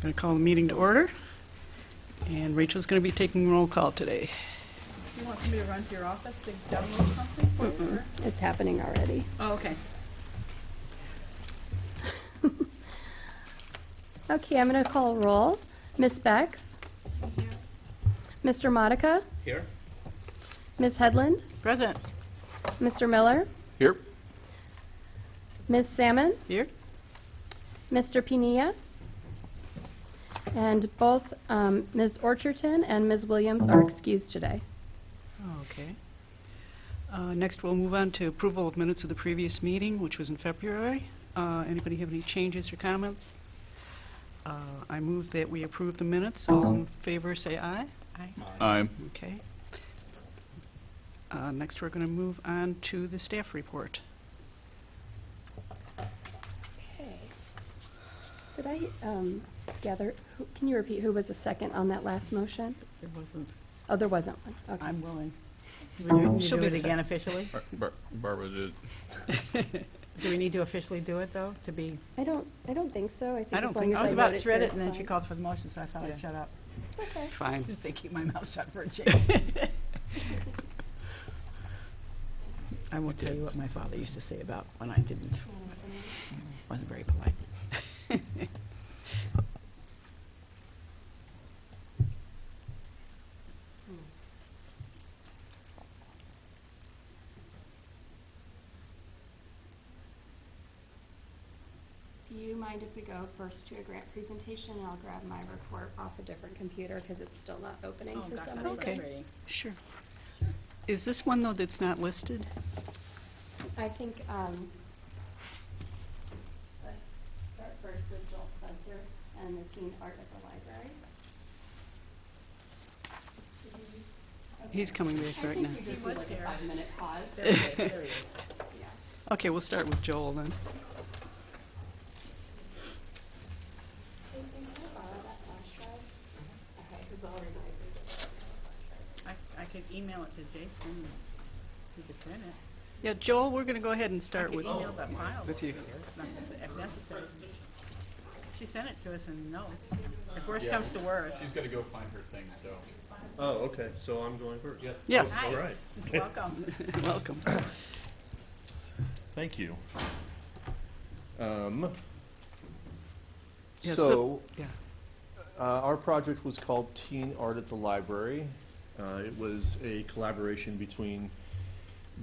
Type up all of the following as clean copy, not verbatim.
Going to call the meeting to order, and Rachel's going to be taking roll call today. You want somebody to run to your office to download something for you? Or? It's happening already. Oh, okay. Okay, I'm going to call roll. Ms. Becks? Mr. Modica? Here. Ms. Headland? Present. Mr. Miller? Here. Ms. Salmon? Here? Mr. Pinilla? And both Ms. Orcherton and Ms. Williams are excused today. Okay. Next, we'll move on to approval of minutes of the previous meeting, which was in February. Anybody have any changes or comments? I move that we approve the minutes. All in favor, say aye. Aye. Aye. Okay. Next, we're going to move on to the staff report. Okay. Did I gather, can you repeat who was the second on that last motion? There wasn't. Oh, there wasn't one. Okay. I'm willing. You She'll do be it the again officially? Barbara did. Do we need to officially do it, though, to be? I don't think so. I think I don't as long think, as I was wrote about to here, read it, it's and then she fine. called for the motion, so I thought I'd shut up. Okay. Fine. Just to keep my mouth shut for a change. I won't tell you what my father used to say about when I didn't. Wasn't very polite. Do you mind if we go first to a grant presentation, and I'll grab my report off a different computer because it's still not opening Oh, for gosh, some that's reason? frustrating. Sure. Is this one, though, that's not listed? I think, let's start first with Joel Spencer and the teen art at the library. He's coming back right now. I think we just was need like here. a 5-minute pause. There he is, there he is. Yeah. Okay, we'll start with Joel then. Jason, can I borrow that flash drive? Okay, because the organizer. I could email it to Jason, and he could print it. Yeah, Joel, we're going to go ahead and I start could with email that file with you. if necessary. She sent it to us in notes. If worse comes to worse. She's got to go find her thing, so. Oh, okay, so I'm going first? Yeah. Yes. Hi. All right, Welcome. Welcome. thank you. Yeah, So, yeah. our project was called Teen Art at the Library. It was a collaboration between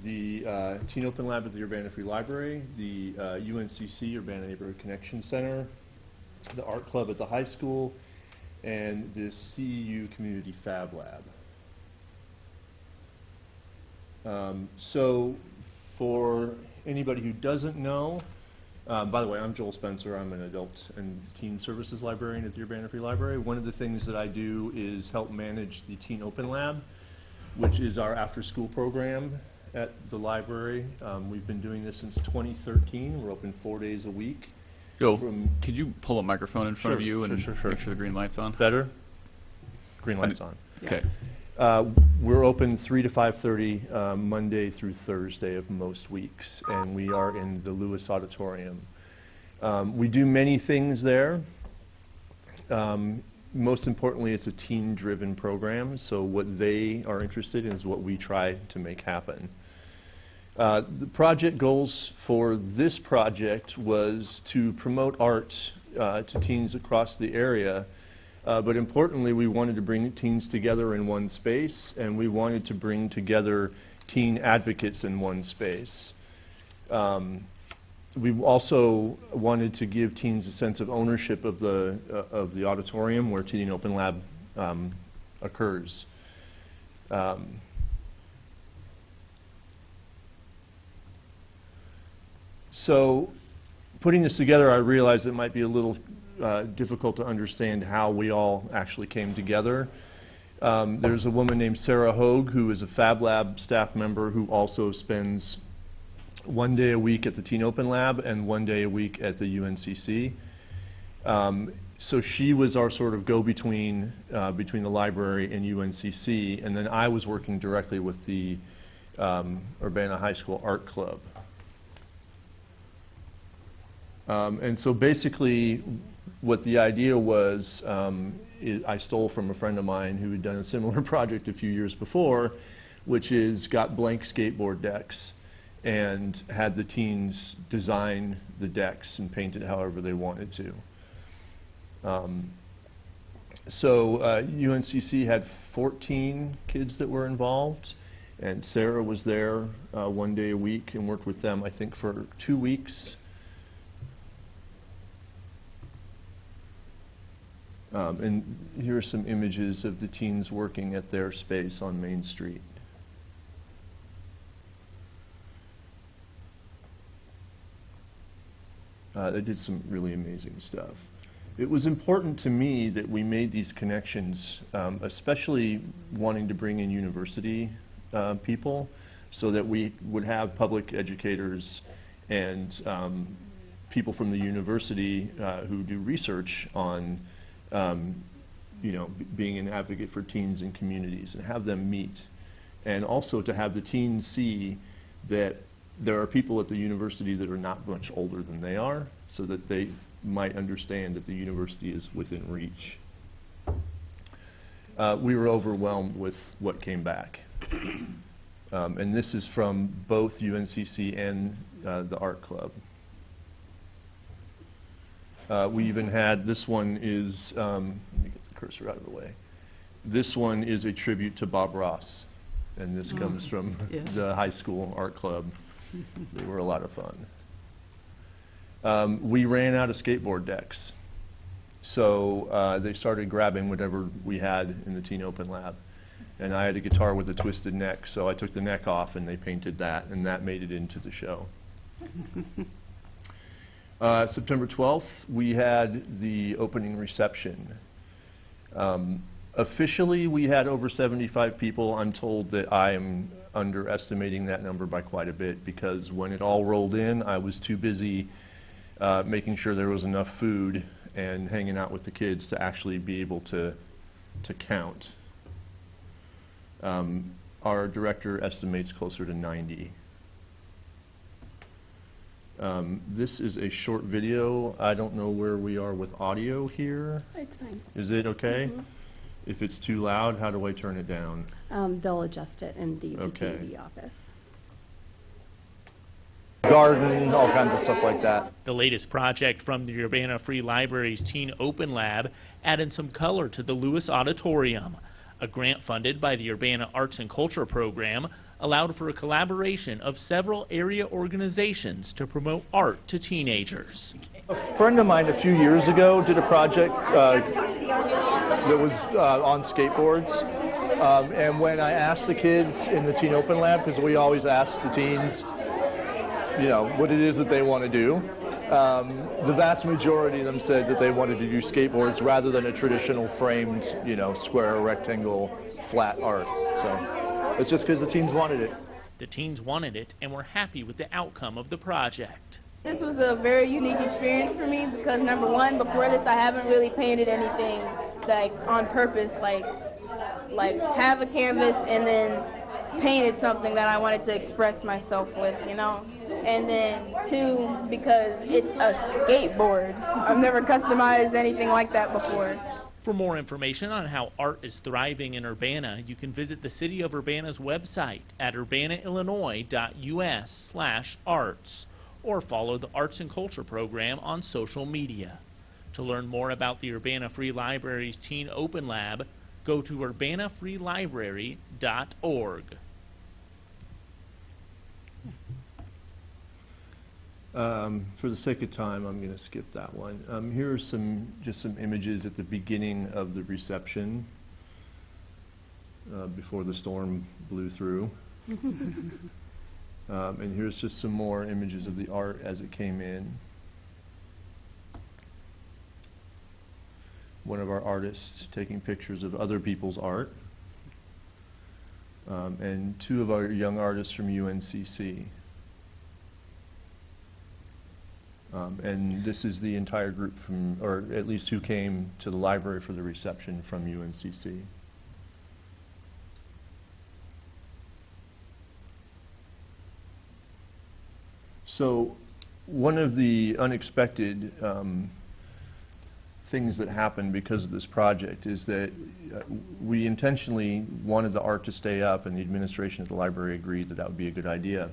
the Teen Open Lab at the Urbana Free Library, the UNCC, Urbana Neighborhood Connection Center, the Art Club at the high school, and the CEU Community Fab Lab. So for anybody who doesn't know, by the way, I'm Joel Spencer. I'm an adult and teen services librarian at the Urbana Free Library. One of the things that I do is help manage the Teen Open Lab, which is our after-school program at the library. We've been doing this since 2013. We're open 4 days a week. Joe, From- could you pull a microphone in front of Sure, you and sure. make sure the green light's on? Better? Green light's on. Okay. We're open 3 to 5:30 Monday through Thursday of most weeks, and we are in the Lewis Auditorium. We do many things there. Most importantly, it's a teen-driven program, so what they are interested in is what we try to make happen. The project goals for this project was to promote art to teens across the area, but importantly, we wanted to bring teens together in one space, and we wanted to bring together teen advocates in one space. We also wanted to give teens a sense of ownership of the auditorium where Teen Open Lab occurs. So putting this together, I realized it might be a little difficult to understand how we all actually came together. There's a woman named Sarah Hogue who is a Fab Lab staff member who also spends 1 day a week at the Teen Open Lab and 1 day a week at the UNCC. So she was our sort of go-between between the library and UNCC, and then I was working directly with the Urbana High School Art Club. And so basically, what the idea was, I stole from a friend of mine who had done a similar project a few years before, which is got blank skateboard decks and had the teens design the decks and paint it however they wanted to. So UNCC had 14 kids that were involved, and Sarah was there 1 day a week and worked with them, I think, for 2 weeks. And here are some images of the teens working at their space on Main Street. They did some really amazing stuff. It was important to me that we made these connections, especially wanting to bring in university people, so that we would have public educators and people from the university who do research on, being an advocate for teens and communities, and have them meet. And also to have the teens see that there are people at the university that are not much older than they are, so that they might understand that the university is within reach. We were overwhelmed with what came back. And this is from both UNCC and the art club. We even had, this one is, let me get the cursor out of the way. This one is a tribute to Bob Ross, and this comes from yes. the high school art club. They were a lot of fun. We ran out of skateboard decks, so they started grabbing whatever we had in the Teen Open Lab. And I had a guitar with a twisted neck, so I took the neck off and they painted that, and that made it into the show. September 12th, we had the opening reception. Officially, we had over 75 people. I'm told that I am underestimating that number by quite a bit, because when it all rolled in, I was too busy making sure there was enough food and hanging out with the kids to actually be able to count. Our director estimates closer to 90. This is a short video. I don't know where we are with audio here. It's fine. Is it okay? Mhm. If it's too loud, how do I turn it down? They'll adjust it in the Okay. TV office. Garden, all kinds of stuff like that. The latest project from the Urbana Free Library's Teen Open Lab added some color to the Lewis Auditorium. A grant funded by the Urbana Arts and Culture Program allowed for a collaboration of several area organizations to promote art to teenagers. A friend of mine a few years ago did a project that was on skateboards. And when I asked the kids in the Teen Open Lab, because we always ask the teens, what it is that they want to do, the vast majority of them said that they wanted to do skateboards rather than a traditional framed, square or rectangle flat art. So it's just because the teens wanted it. The teens wanted it and were happy with the outcome of the project. This was a very unique experience for me because, number one, before this I haven't really painted anything like on purpose, like have a canvas and then painted something that I wanted to express myself with, And then two, because it's a skateboard. I've never customized anything like that before. For more information on how art is thriving in Urbana, you can visit the City of Urbana's website at urbanaillinois.us/arts or follow the Arts and Culture Program on social media. To learn more about the Urbana Free Library's Teen Open Lab, go to urbanafreelibrary.org. For the sake of time, I'm going to skip that one. Here are just some images at the beginning of the reception before the storm blew through. And here's just some more images of the art as it came in. One of our artists taking pictures of other people's art. And two of our young artists from UNCC. And this is the entire group from, or at least who came to the library for the reception from UNCC. So one of the unexpected things that happened because of this project is that we intentionally wanted the art to stay up, and the administration at the library agreed that that would be a good idea,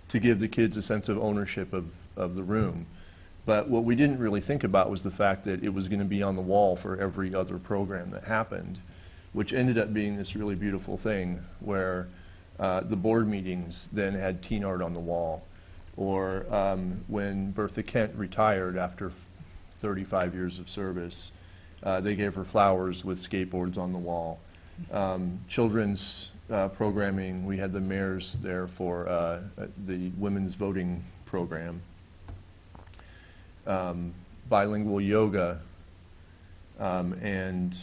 to give the kids a sense of ownership of the room. But what we didn't really think about was the fact that it was going to be on the wall for every other program that happened, which ended up being this really beautiful thing where the board meetings then had teen art on the wall. Or when Bertha Kent retired after 35 years of service, they gave her flowers with skateboards on the wall. Children's programming, we had the mayors there for the women's voting program. Bilingual yoga, and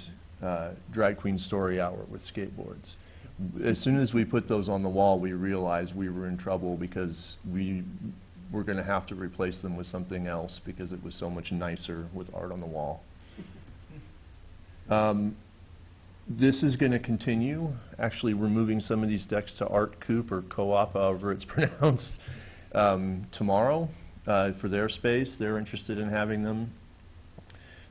drag queen story hour with skateboards. As soon as we put those on the wall, we realized we were in trouble because we were going to have to replace them with something else because it was so much nicer with art on the wall. This is going to continue. Actually, we're moving some of these decks to Art Coop or Co-op, however it's pronounced, tomorrow for their space. They're interested in having them.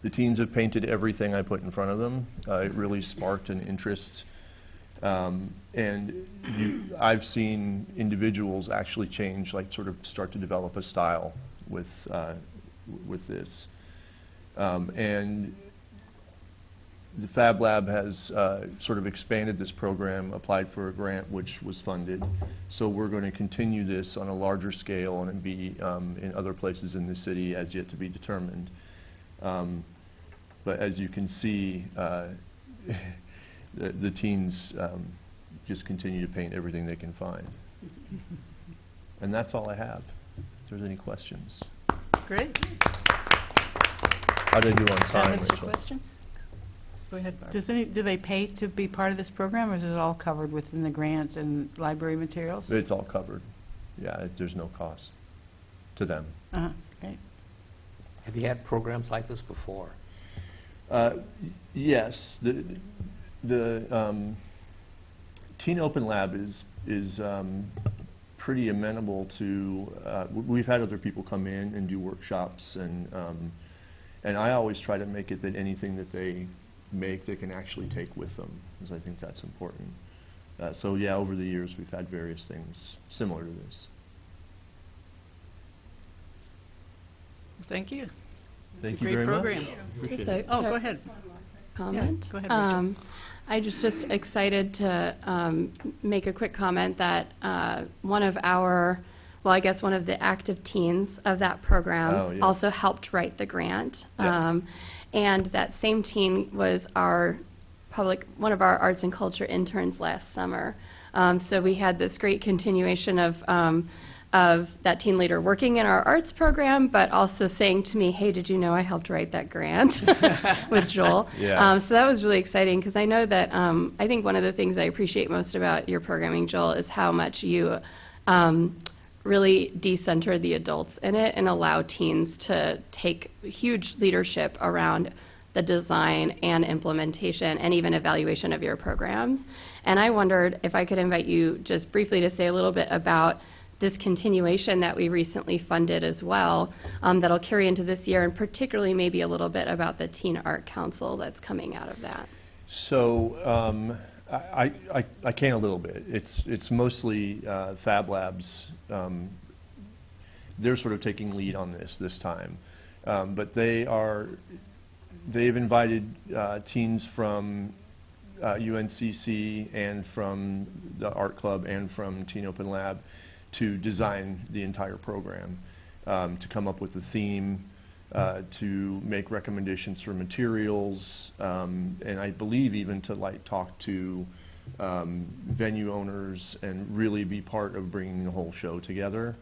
The teens have painted everything I put in front of them. It really sparked an interest. I've seen individuals actually change, like sort of start to develop a style with this. And the Fab Lab has sort of expanded this program, applied for a grant which was funded. So we're going to continue this on a larger scale and be in other places in the city as yet to be determined. But as you can see, the teens just continue to paint everything they can find. And that's all I have. If there's any questions. Great. How did I do on time, Comments or Rachel? questions? Go ahead, Barb. Do they pay to be part of this program, or is it all covered within the grant and library materials? It's all covered. Yeah, there's no cost to them. Great. Have you had programs like this before? Yes, the Teen Open Lab is pretty amenable to. We've had other people come in and do workshops, and I always try to make it that anything that they make they can actually take with them, because I think that's important. So yeah, over the years we've had various things similar to this. Thank you. Thank It's you a great very much. program. Appreciate Just it. Oh, sorry, go ahead. comment. Yeah, go ahead, Rachel. I just excited to make a quick comment that one of the active teens of that program Oh, yes. also helped write the grant. Yeah. And that same teen was one of our arts and culture interns last summer. So we had this great continuation of that teen leader working in our arts program, but also saying to me, hey, did you know I helped write that grant with Joel? Yeah. So that was really exciting, because I know that I think one of the things I appreciate most about your programming, Joel, is how much you really decenter the adults in it and allow teens to take huge leadership around the design and implementation and even evaluation of your programs. And I wondered if I could invite you just briefly to say a little bit about this continuation that we recently funded as well, that'll carry into this year, and particularly maybe a little bit about the Teen Art Council that's coming out of that. So I can a little bit. It's mostly Fab Labs. They're sort of taking lead on this time, but they've invited teens from UNCC and from the Art Club and from Teen Open Lab to design the entire program, to come up with a theme, to make recommendations for materials, and I believe even to talk to venue owners and really be part of bringing the whole show together.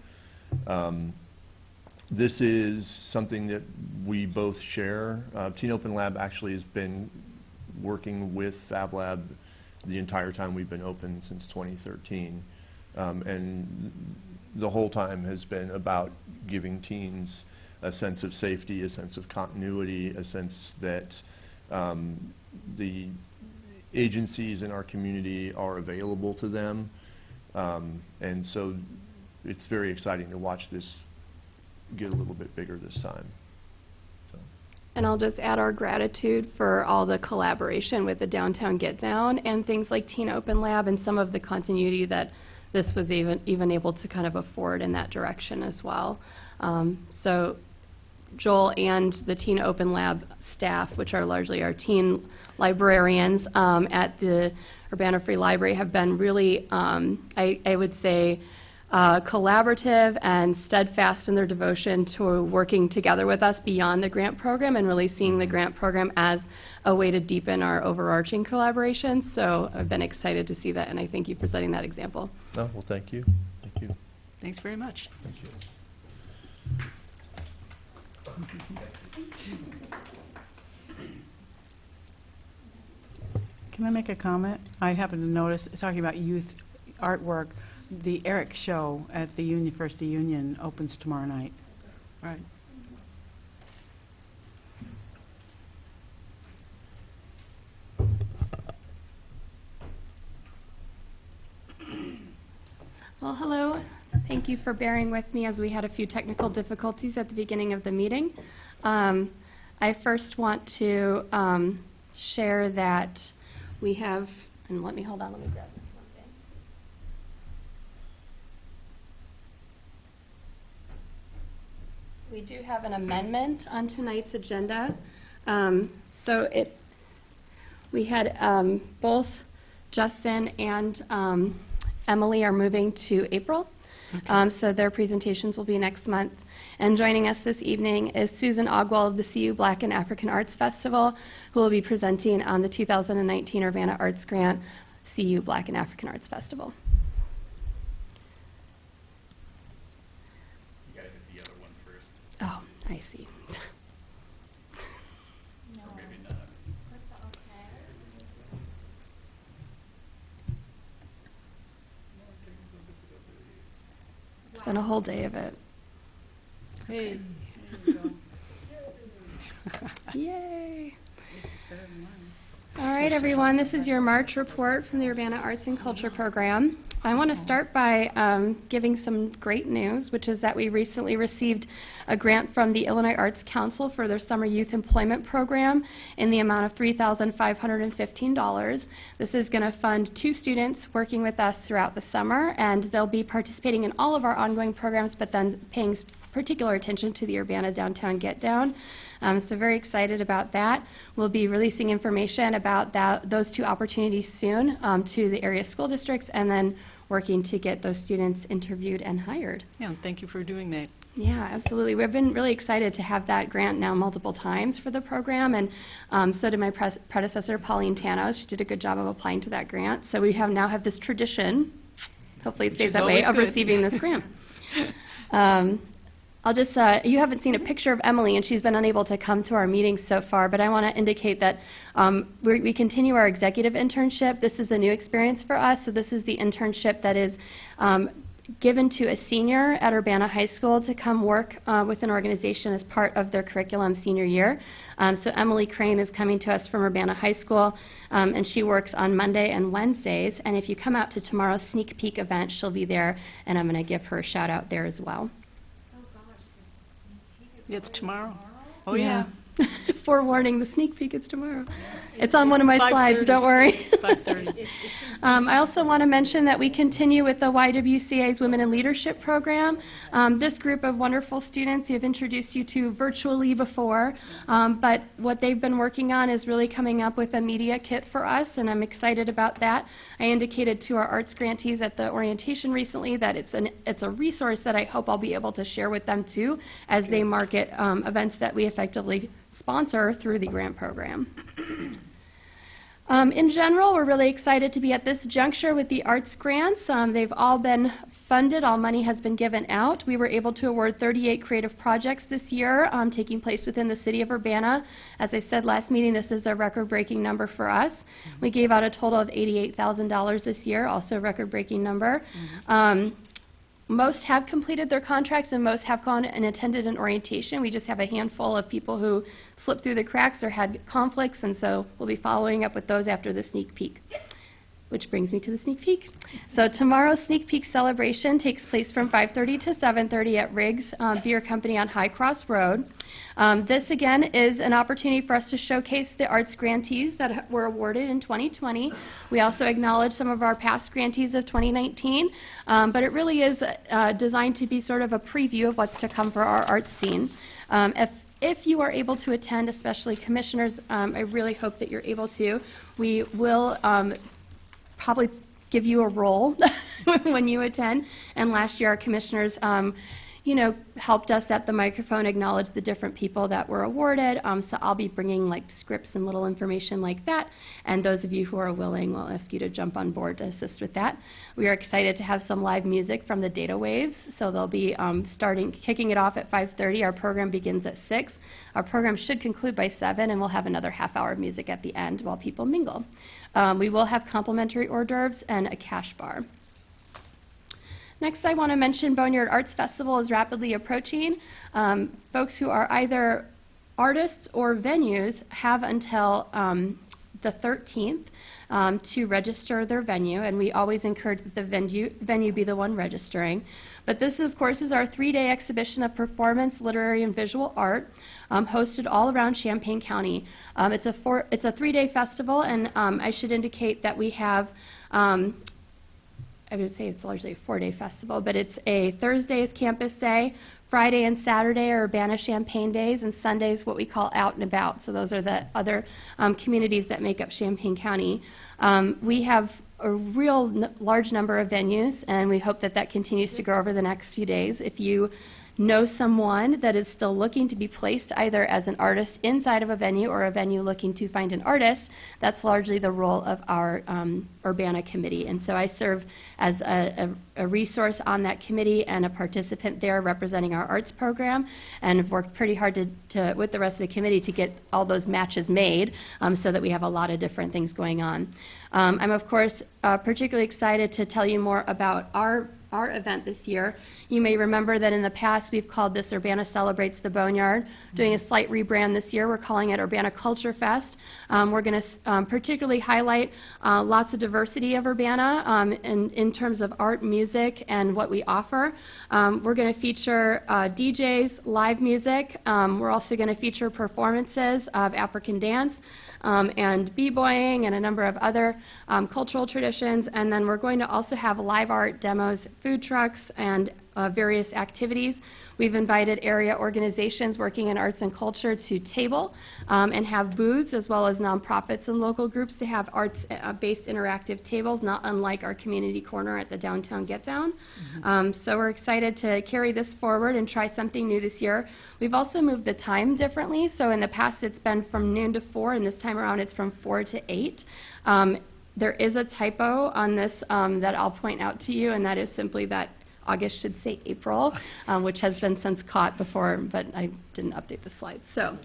This is something that we both share. Teen Open Lab actually has been working with Fab Lab the entire time we've been open, since 2013. And the whole time has been about giving teens a sense of safety, a sense of continuity, a sense that the agencies in our community are available to them. And so it's very exciting to watch this get a little bit bigger this time. So. And I'll just add our gratitude for all the collaboration with the Downtown Get Down and things like Teen Open Lab and some of the continuity that this was even able to kind of afford in that direction as well. So Joel and the Teen Open Lab staff, which are largely our teen librarians at the Urbana Free Library, have been really, I would say, collaborative and steadfast in their devotion to working together with us beyond the grant program and really seeing the grant program as a way to deepen our overarching collaboration. So I've been excited to see that, and I thank you for setting that example. No, well, thank you. Thank you. Thanks very much. Thank you. Can I make a comment? I happen to notice, talking about youth artwork, the Eric Show at the University Union opens tomorrow night. Right. Well, hello. Thank you for bearing with me as we had a few technical difficulties at the beginning of the meeting. I first want to share that we have, and let me grab this one thing. We do have an amendment on tonight's agenda. We had both Justin and Emily are moving to April. So their presentations will be next month. And joining us this evening is Susan Ogwell of the CU Black and African Arts Festival, who will be presenting on the 2019 Urbana Arts Grant CU Black and African Arts Festival. You gotta hit the other one first. Oh, I see. Or maybe not. It's been a whole day of it. Hey. Yay. All right, everyone, this is your March report from the Urbana Arts and Culture Program. I want to start by giving some great news, which is that we recently received a grant from the Illinois Arts Council for their Summer Youth Employment Program in the amount of $3,515. This is going to fund 2 students working with us throughout the summer, and they'll be participating in all of our ongoing programs, but then paying particular attention to the Urbana Downtown Get Down. So very excited about that. We'll be releasing information about those 2 opportunities soon to the area school districts, and then working to get those students interviewed and hired. Yeah, and thank you for doing that. Yeah, absolutely. We've been really excited to have that grant now multiple times for the program, and so did my predecessor, Pauline Tanos. She did a good job of applying to that grant. So we now have this tradition, hopefully it Which stays is that way, always of good. receiving this grant. I'll just, you haven't seen a picture of Emily, and she's been unable to come to our meetings so far, but I want to indicate that we continue our executive internship. This is a new experience for us, so this is the internship that is given to a senior at Urbana High School to come work with an organization as part of their curriculum senior year. So Emily Crane is coming to us from Urbana High School, and she works on Monday and Wednesdays, and if you come out to tomorrow's sneak peek event, she'll be there, and I'm going to give her a shout out there as well. It's tomorrow. Oh, yeah. Forewarning, the sneak peek is tomorrow. It's on one of my 5:30. slides, don't worry. 5:30. I also want to mention that we continue with the YWCA's Women in Leadership program. This group of wonderful students you've introduced you to virtually before, but what they've been working on is really coming up with a media kit for us, and I'm excited about that. I indicated to our arts grantees at the orientation recently that it's a resource that I hope I'll be able to share with them too as they market events that we effectively sponsor through the grant program. In general, we're really excited to be at this juncture with the arts grants. They've all been funded. All money has been given out. We were able to award 38 creative projects this year taking place within the city of Urbana. As I said last meeting, this is a record-breaking number for us. We gave out a total of $88,000 this year, also a record-breaking number. Most have completed their contracts and most have gone and attended an orientation. We just have a handful of people who slipped through the cracks or had conflicts, and so we'll be following up with those after the sneak peek. Which brings me to the sneak peek. So tomorrow's sneak peek celebration takes place from 5:30 to 7:30 at Riggs Beer Company on High Cross Road. This, again, is an opportunity for us to showcase the arts grantees that were awarded in 2020. We also acknowledge some of our past grantees of 2019, but it really is designed to be sort of a preview of what's to come for our arts scene. If you are able to attend, especially commissioners, I really hope that you're able to. We will probably give you a role when you attend. And last year, our commissioners, helped us at the microphone acknowledge the different people that were awarded. So I'll be bringing like scripts and little information like that. And those of you who are willing, we'll ask you to jump on board to assist with that. We are excited to have some live music from the Data Waves. So they'll be kicking it off at 5:30. Our program begins at 6. Our program should conclude by 7, and we'll have another half hour of music at the end while people mingle. We will have complimentary hors d'oeuvres and a cash bar. Next, I want to mention Boneyard Arts Festival is rapidly approaching. Folks who are either artists or venues have until the 13th to register their venue, and we always encourage that the venue be the one registering. But this, of course, is our 3-day exhibition of performance, literary, and visual art, hosted all around Champaign County. It's a 3-day festival, and I should indicate that we have I would say it's largely a 4-day festival, but it's a Thursday is Campus Day, Friday and Saturday are Urbana-Champaign Days, and Sundays what we call Out and About. So those are the other communities that make up Champaign County. We have a real large number of venues, and we hope that that continues to grow over the next few days. If you know someone that is still looking to be placed either as an artist inside of a venue or a venue looking to find an artist, that's largely the role of our Urbana committee. And so I serve as a resource on that committee and a participant there representing our arts program, and have worked pretty hard with the rest of the committee to get all those matches made so that we have a lot of different things going on. I'm, of course, particularly excited to tell you more about our event this year. You may remember that in the past we've called this Urbana Celebrates the Boneyard. Doing a slight rebrand this year, we're calling it Urbana Culture Fest. We're going to particularly highlight lots of diversity of Urbana in terms of art, music, and what we offer. We're going to feature DJs, live music. We're also going to feature performances of African dance and b-boying and a number of other cultural traditions. And then we're going to also have live art demos, food trucks, and various activities. We've invited area organizations working in arts and culture to table and have booths, as well as nonprofits and local groups to have arts-based interactive tables, not unlike our community corner at the Downtown Get Down. So we're excited to carry this forward and try something new this year. We've also moved the time differently. So in the past it's been from noon to 4, and this time around it's from 4 to 8. There is a typo on this that I'll point out to you, and that is simply that August should say April, which has been since caught before, but I didn't update the slides. So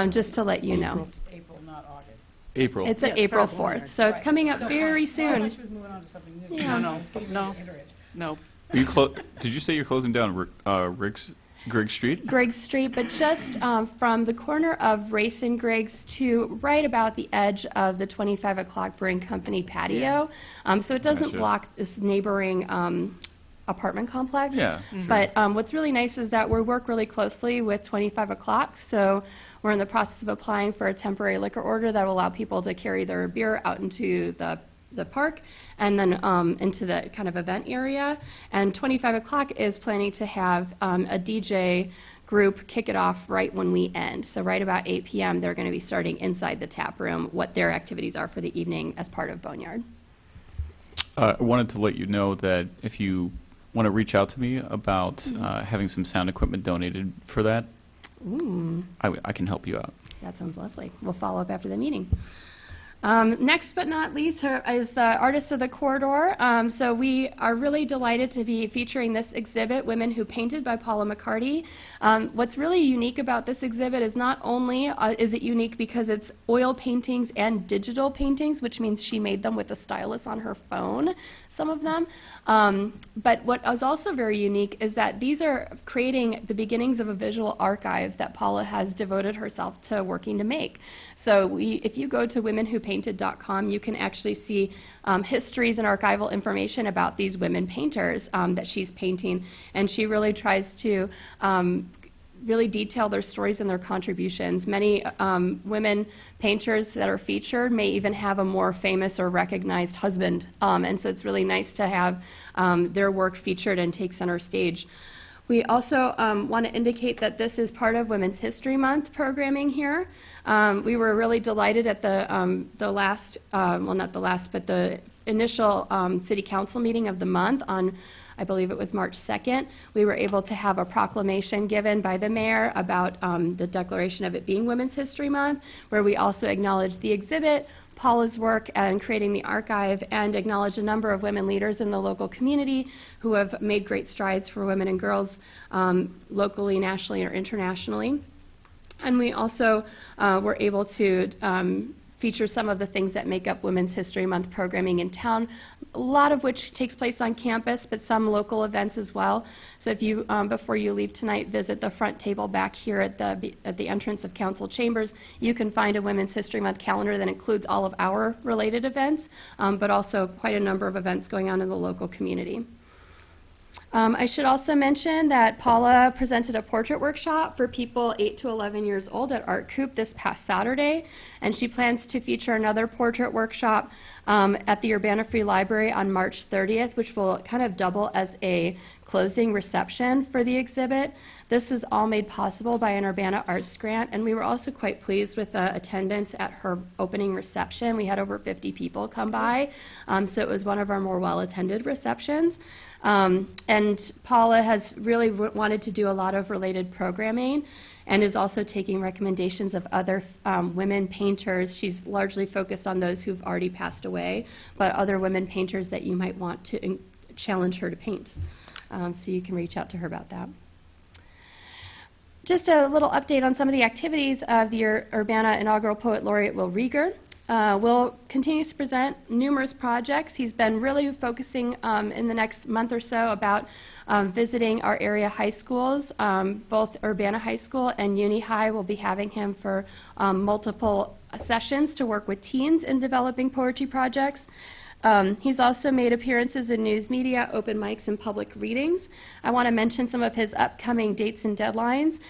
just to let you know. April, not August. April. It's April 4th, so it's coming up very soon. She was moving on to something new. Yeah. No. Are you did you say you're closing down Griggs Street? Griggs Street, but just from the corner of Race and Griggs to right about the edge of the 25 o'clock Brewing Company patio. So it doesn't Gotcha. block this neighboring apartment complex. Yeah, sure. But what's really nice is that we work really closely with 25 o'clock. So we're in the process of applying for a temporary liquor order that will allow people to carry their beer out into the park and then into the kind of event area. And 25 o'clock is planning to have a DJ group kick it off right when we end. So right about 8 p.m. they're going to be starting inside the tap room what their activities are for the evening as part of Boneyard. I wanted to let you know that if you want to reach out to me about having some sound equipment donated for that, I can help you out. That sounds lovely. We'll follow up after the meeting. Next but not least is the Artists of the Corridor. So we are really delighted to be featuring this exhibit, Women Who Painted by Paula McCarty. What's really unique about this exhibit is not only is it unique because it's oil paintings and digital paintings, which means she made them with a stylus on her phone, some of them. But what is also very unique is that these are creating the beginnings of a visual archive that Paula has devoted herself to working to make. So if you go to Women Who Painted womenpainted.com, you can actually see histories and archival information about these women painters that she's painting. And she really tries to really detail their stories and their contributions. Many women painters that are featured may even have a more famous or recognized husband. And so it's really nice to have their work featured and take center stage. We also want to indicate that this is part of Women's History Month programming here. We were really delighted at the last, well, not the last, but the initial city council meeting of the month on, I believe it was March 2nd. We were able to have a proclamation given by the mayor about the declaration of it being Women's History Month, where we also acknowledged the exhibit, Paula's work in creating the archive, and acknowledge a number of women leaders in the local community who have made great strides for women and girls locally, nationally, or internationally. And we also were able to feature some of the things that make up Women's History Month programming in town, a lot of which takes place on campus, but some local events as well. So if you, before you leave tonight, visit the front table back here at the entrance of Council Chambers, you can find a Women's History Month calendar that includes all of our related events, but also quite a number of events going on in the local community. I should also mention that Paula presented a portrait workshop for people 8 to 11 years old at Art Coop this past Saturday, and she plans to feature another portrait workshop at the Urbana Free Library on March 30th, which will kind of double as a closing reception for the exhibit. This is all made possible by an Urbana Arts grant, and we were also quite pleased with the attendance at her opening reception. We had over 50 people come by, so it was one of our more well-attended receptions. And Paula has really wanted to do a lot of related programming and is also taking recommendations of other women painters. She's largely focused on those who've already passed away, but other women painters that you might want to challenge her to paint. So you can reach out to her about that. Just a little update on some of the activities of the Urbana Inaugural Poet Laureate Will Rieger. Will continues to present numerous projects. He's been really focusing in the next month or so about visiting our area high schools. Both Urbana High School and Uni High will be having him for multiple sessions to work with teens in developing poetry projects. He's also made appearances in news media, open mics, and public readings. I want to mention some of his upcoming dates and deadlines.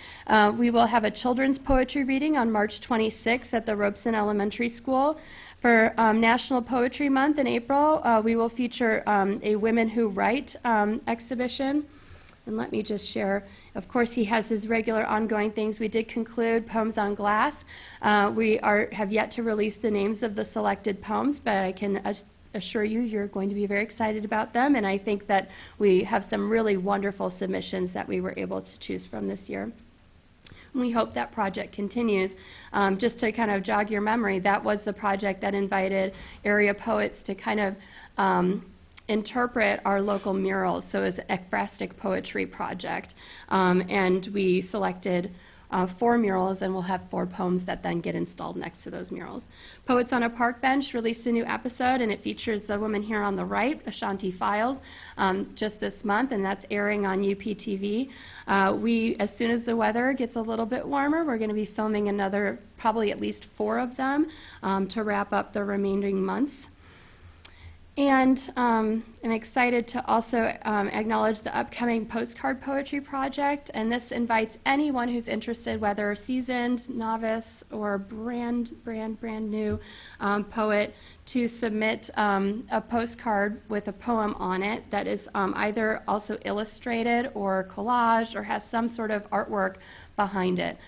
We will have a children's poetry reading on March 26th at the Robeson Elementary School. For National Poetry Month in April, we will feature a Women Who Write exhibition. And let me just share, of course, he has his regular ongoing things. We did conclude Poems on Glass. We have yet to release the names of the selected poems, but I can assure you you're going to be very excited about them, and I think that we have some really wonderful submissions that we were able to choose from this year. We hope that project continues. Just to kind of jog your memory, that was the project that invited area poets to kind of interpret our local murals. So it was an ekphrastic poetry project, and we selected 4 murals, and we'll have 4 poems that then get installed next to those murals. Poets on a Park Bench released a new episode, and it features the woman here on the right, Ashanti Files, just this month, and that's airing on UPTV. As soon as the weather gets a little bit warmer, we're going to be filming another, probably at least 4 of them to wrap up the remaining months. And I'm excited to also acknowledge the upcoming postcard poetry project, and this invites anyone who's interested, whether seasoned, novice, or brand new poet, to submit a postcard with a poem on it that is either also illustrated or collaged or has some sort of artwork behind it.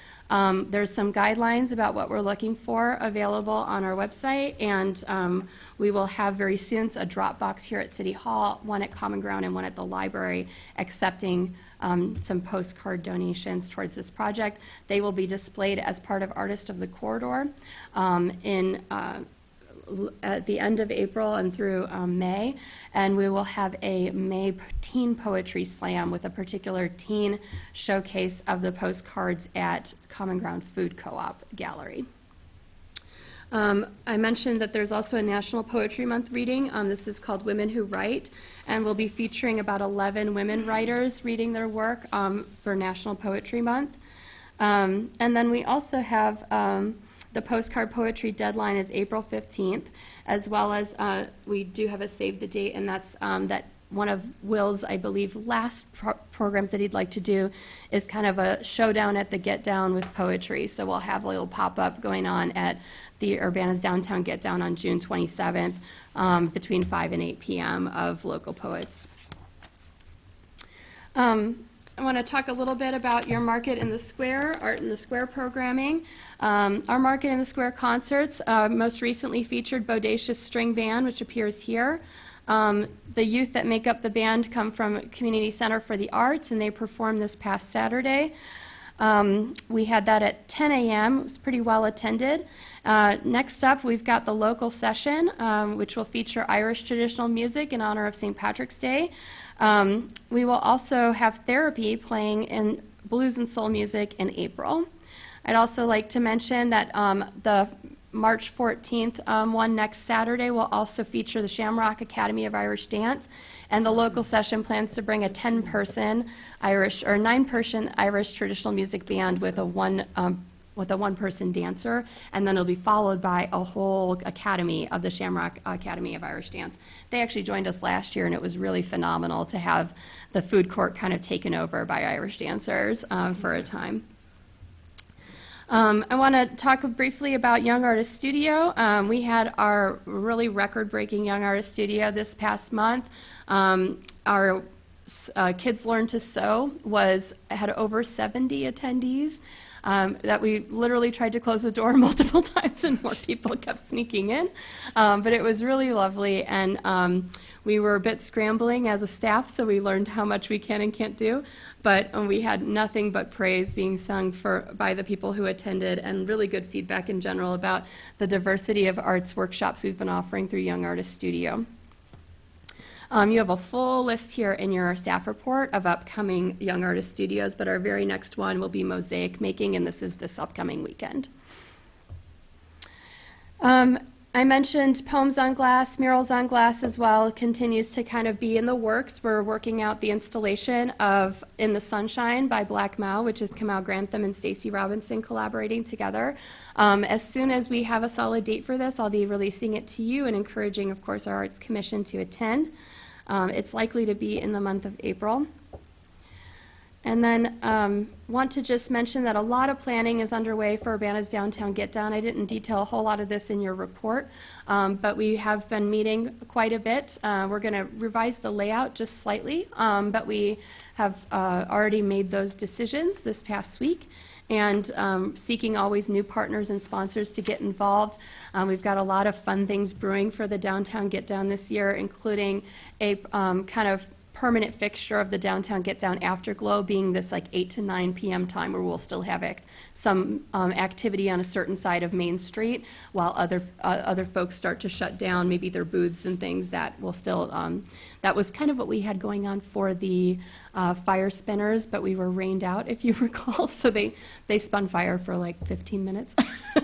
There's some guidelines about what we're looking for available on our website, and we will have very soon a drop box here at City Hall, one at Common Ground and one at the library, accepting some postcard donations towards this project. They will be displayed as part of Artist of the Corridor at the end of April and through May, and we will have a May teen poetry slam with a particular teen showcase of the postcards at Common Ground Food Co-op Gallery. I mentioned that there's also a National Poetry Month reading. This is called Women Who Write, and we'll be featuring about 11 women writers reading their work for National Poetry Month. And then we also have The postcard poetry deadline is April 15th, as well as we do have a save the date, and that's that one of Will's, I believe, last programs that he'd like to do is kind of a showdown at the Get Down with poetry. So we'll have a little pop-up going on at the Urbana's Downtown Get Down on June 27th between 5 and 8 p.m. of local poets. I want to talk a little bit about your Market in the Square, Art in the Square programming. Our Market in the Square concerts most recently featured Bodacious String Band, which appears here. The youth that make up the band come from Community Center for the Arts, and they performed this past Saturday. We had that at 10 a.m. It was pretty well attended. Next up, we've got the local session, which will feature Irish traditional music in honor of St. Patrick's Day. We will also have therapy playing in blues and soul music in April. I'd also like to mention that the March 14th one next Saturday will also feature the Shamrock Academy of Irish Dance, and the local session plans to bring a 10-person Irish or 9-person Irish traditional music band with a one-person dancer, and then it'll be followed by a whole academy of the Shamrock Academy of Irish Dance. They actually joined us last year, and it was really phenomenal to have the food court kind of taken over by Irish dancers for a time. I want to talk briefly about Young Artist Studio. We had our really record-breaking Young Artist Studio this past month. Our Kids Learn to Sew had over 70 attendees. That we literally tried to close the door multiple times and more people kept sneaking in. But it was really lovely, and we were a bit scrambling as a staff, so we learned how much we can and can't do. But we had nothing but praise being sung by the people who attended, and really good feedback in general about the diversity of arts workshops we've been offering through Young Artist Studio. You have a full list here in your staff report of upcoming Young Artist Studios, but our very next one will be mosaic making, and this is this upcoming weekend. I mentioned Poems on Glass, Murals on Glass as well, continues to kind of be in the works. We're working out the installation of In the Sunshine by Black Mau, which is Kamau Grantham and Stacey Robinson collaborating together. As soon as we have a solid date for this, I'll be releasing it to you and encouraging, of course, our Arts Commission to attend. It's likely to be in the month of April. And then want to just mention that a lot of planning is underway for Urbana's Downtown Get Down. I didn't detail a whole lot of this in your report, but we have been meeting quite a bit. We're going to revise the layout just slightly, but we have already made those decisions this past week, and seeking always new partners and sponsors to get involved. We've got a lot of fun things brewing for the Downtown Get Down this year, including a kind of permanent fixture of the Downtown Get Down Afterglow being this like 8 to 9 p.m. time, where we'll still have some activity on a certain side of Main Street while other folks start to shut down maybe their booths and things. That will still that was kind of what we had going on for the fire spinners, but we were rained out, if you recall, so they spun fire for like 15 minutes.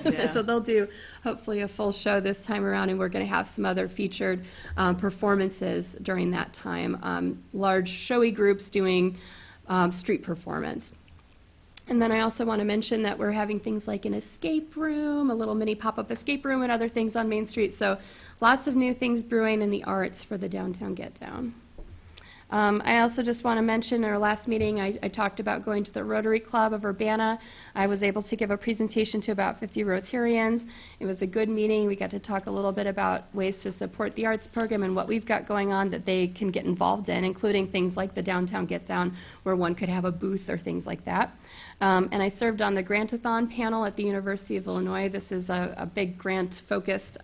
Yeah. So they'll do hopefully a full show this time around, and we're going to have some other featured performances during that time. Large showy groups doing street performance. And then I also want to mention that we're having things like an escape room, a little mini pop-up escape room, and other things on Main Street. So lots of new things brewing in the arts for the Downtown Get Down. I also just want to mention, in our last meeting, I talked about going to the Rotary Club of Urbana. I was able to give a presentation to about 50 Rotarians. It was a good meeting. We got to talk a little bit about ways to support the arts program and what we've got going on that they can get involved in, including things like the Downtown Get Down, where one could have a booth or things like that. And I served on the Grantathon panel at the University of Illinois. This is a big grant-focused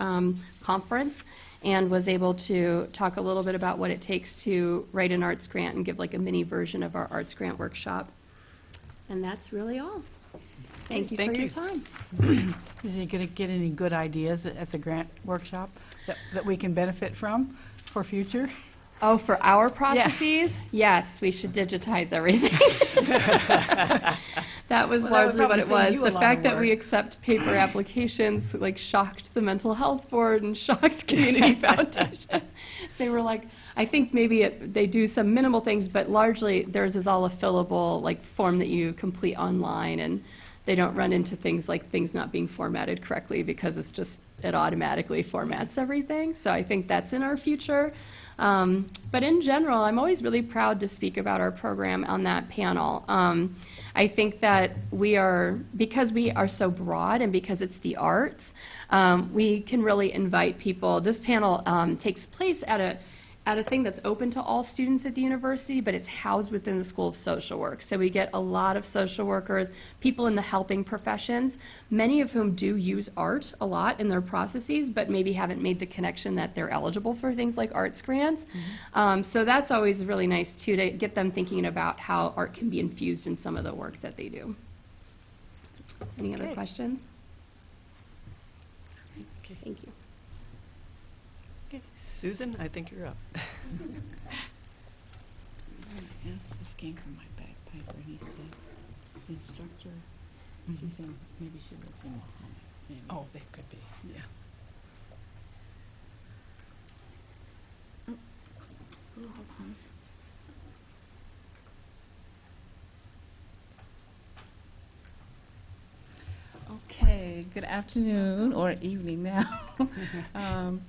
conference, and was able to talk a little bit about what it takes to write an arts grant and give like a mini version of our arts grant workshop. And that's really all. Thank you for your time. Is he going to get any good ideas at the grant workshop that we can benefit from for future? Oh, for our processes? Yes, we should digitize everything. That was largely what it was. The fact that we accept paper applications like shocked the Mental Health Board and shocked Community Foundation. They were like, I think maybe they do some minimal things, but largely theirs is all a fillable like form that you complete online, and they don't run into things like things not being formatted correctly because it automatically formats everything. So I think that's in our future. But in general, I'm always really proud to speak about our program on that panel. I think that because we are so broad and because it's the arts, we can really invite people. This panel takes place at a thing that's open to all students at the university, but it's housed within the School of Social Work. So we get a lot of social workers, people in the helping professions, many of whom do use art a lot in their processes, but maybe haven't made the connection that they're eligible for things like arts grants. So that's always really nice, too, to get them thinking about how art can be infused in some of the work that they do. Any other questions? Okay. Thank you. Okay. Susan, I think you're up. This came from my bagpiper, and he said, the instructor, she's in, maybe she lives in Muhammad. Maybe. Oh, they could be, yeah. Oh, that's nice. Okay, good afternoon or evening now.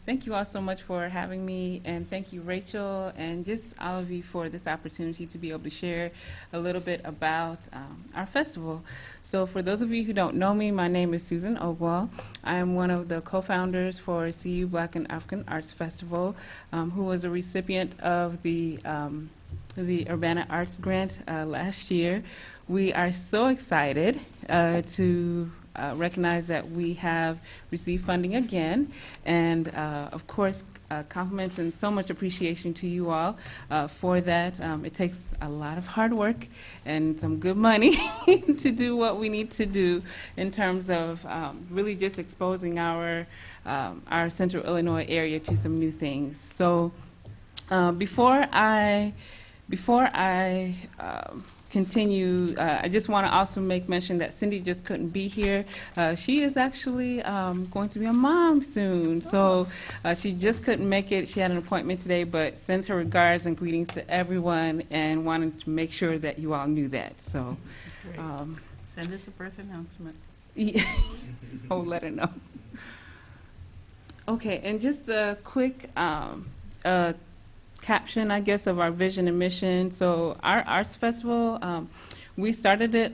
Thank you all so much for having me, and thank you, Rachel, and just all of you for this opportunity to be able to share a little bit about our festival. So for those of you who don't know me, my name is Susan Ogwal. I am one of the co-founders for CU Black and African Arts Festival, who was a recipient of the Urbana Arts Grant last year. We are so excited to recognize that we have received funding again, and of course compliments and so much appreciation to you all for that. It takes a lot of hard work and some good money to do what we need to do in terms of really just exposing our Central Illinois area to some new things. So before I continue, I just want to also make mention that Cindy just couldn't be here. She is actually going to be a mom soon, so she just couldn't make it. She had an appointment today, but sends her regards and greetings to everyone and wanted to make sure that you all knew that. So, Send us a birth announcement. I'll let her know. Okay, and just a quick caption, I guess, of our vision and mission. So our arts festival, we started it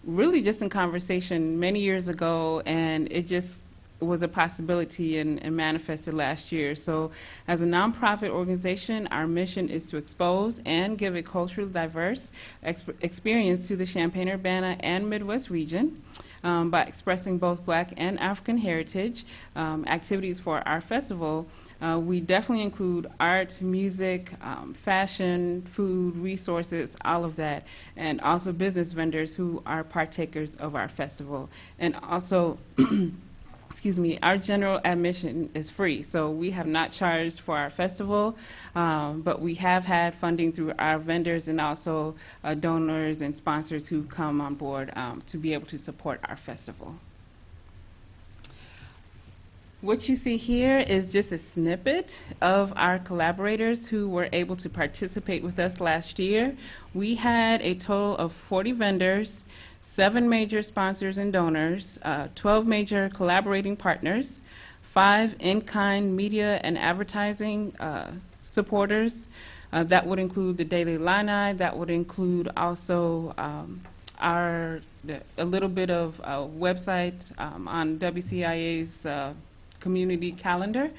really just in conversation many years ago, and it just was a possibility and manifested last year. So as a nonprofit organization, our mission is to expose and give a culturally diverse experience to the Champaign-Urbana and Midwest region by expressing both Black and African heritage. Activities for our festival, we definitely include art, music, fashion, food, resources, all of that, and also business vendors who are partakers of our festival. And also, excuse me, our general admission is free, so we have not charged for our festival, but we have had funding through our vendors and also donors and sponsors who come on board to be able to support our festival. What you see here is just a snippet of our collaborators who were able to participate with us last year. We had a total of 40 vendors, 7 major sponsors and donors, 12 major collaborating partners, 5 in-kind media and advertising supporters. That would include the Daily Illini. That would include also a little bit of website on WCIA's community calendar,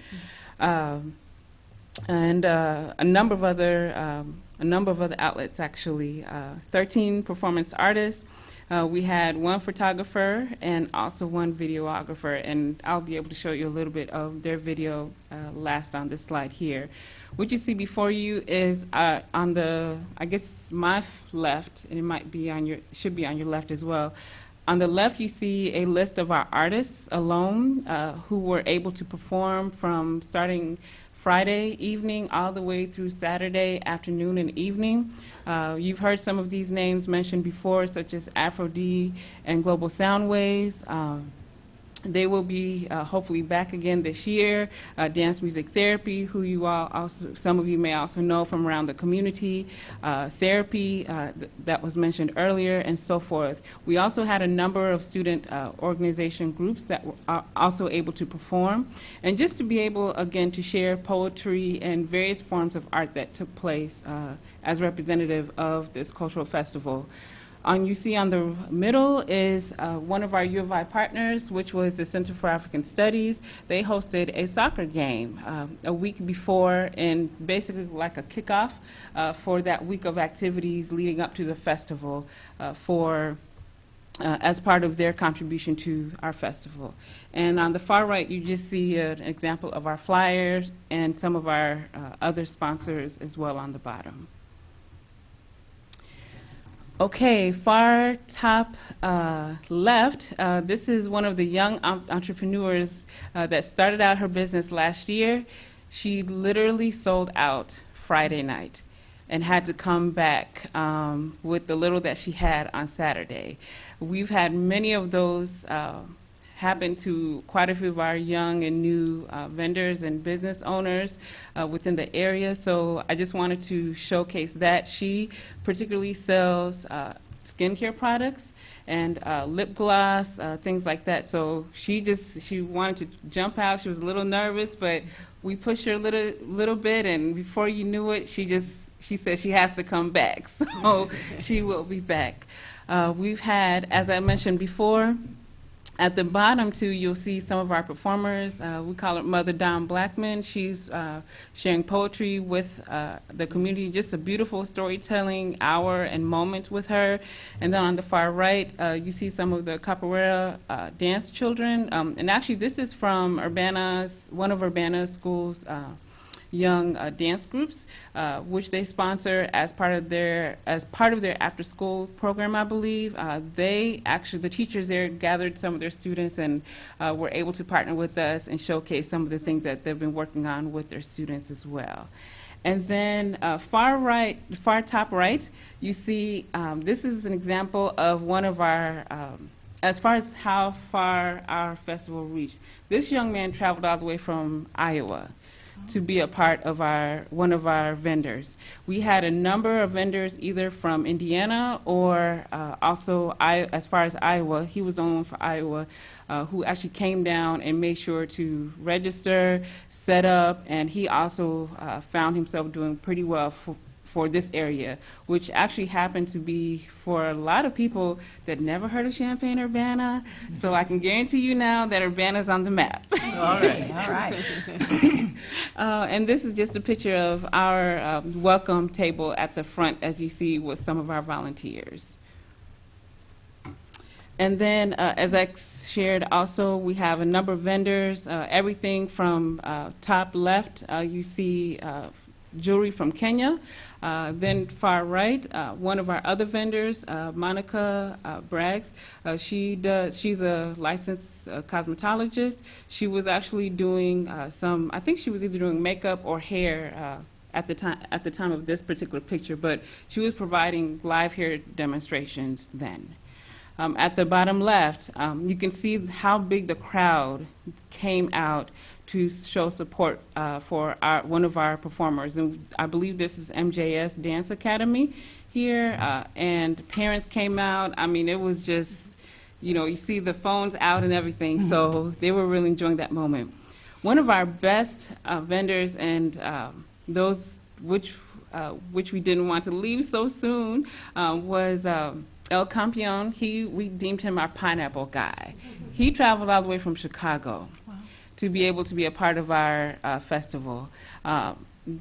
and a number of other outlets, actually. 13 performance artists. We had 1 photographer and also 1 videographer, and I'll be able to show you a little bit of their video last on this slide here. What you see before you is on the, I guess, my left, and it might be on your, should be on your left as well. On the left, you see a list of our artists alone who were able to perform from starting Friday evening all the way through Saturday afternoon and evening. You've heard some of these names mentioned before, such as Afro D and Global Soundwaves. They will be hopefully back again this year. Dance Music Therapy, who you all also, some of you may also know from around the community, therapy that was mentioned earlier, and so forth. We also had a number of student organization groups that were also able to perform, and just to be able again to share poetry and various forms of art that took place as representative of this cultural festival. You see on the middle is one of our U of I partners, which was the Center for African Studies. They hosted a soccer game a week before, and basically like a kickoff for that week of activities leading up to the festival as part of their contribution to our festival. And on the far right, you just see an example of our flyers and some of our other sponsors as well on the bottom. Okay, far top left, this is one of the young entrepreneurs that started out her business last year. She literally sold out Friday night and had to come back with the little that she had on Saturday. We've had many of those happen to quite a few of our young and new vendors and business owners within the area. So I just wanted to showcase that. She particularly sells skincare products and lip gloss, things like that. So she wanted to jump out. She was a little nervous, but we pushed her a little bit, and before you knew it, she said she has to come back. So she will be back. We've had, as I mentioned before, at the bottom, too, you'll see some of our performers. We call her Mother Dawn Blackman. She's sharing poetry with the community, just a beautiful storytelling hour and moment with her. And then on the far right, you see some of the capoeira dance children. And actually, this is from one of Urbana School's young dance groups, which they sponsor as part of their after-school program, I believe. The teachers there gathered some of their students and were able to partner with us and showcase some of the things that they've been working on with their students as well. And then far top right, you see this is an example of one of our as far as how far our festival reached. This young man traveled all the way from Iowa to be a part of one of our vendors. We had a number of vendors either from Indiana or also as far as Iowa. He was the only one for Iowa who actually came down and made sure to register, set up, and he also found himself doing pretty well for this area, which actually happened to be for a lot of people that never heard of Champaign-Urbana. So I can guarantee you now that Urbana's on the map. All right, all right. And this is just a picture of our welcome table at the front, as you see, with some of our volunteers. And then, as I shared also, we have a number of vendors, everything from top left, you see jewelry from Kenya. Then far right, one of our other vendors, Monica Braggs, she's a licensed cosmetologist. She was actually doing I think she was either doing makeup or hair at the time of this particular picture, but she was providing live hair demonstrations then. At the bottom left, you can see how big the crowd came out to show support for one of our performers. And I believe this is MJS Dance Academy here, and parents came out. I mean, it was just, you see the phones out and everything, so they were really enjoying that moment. One of our best vendors, and those which we didn't want to leave so soon, was El Campeon. We deemed him our pineapple guy. He traveled all the way from Chicago to be able to be a part of our festival.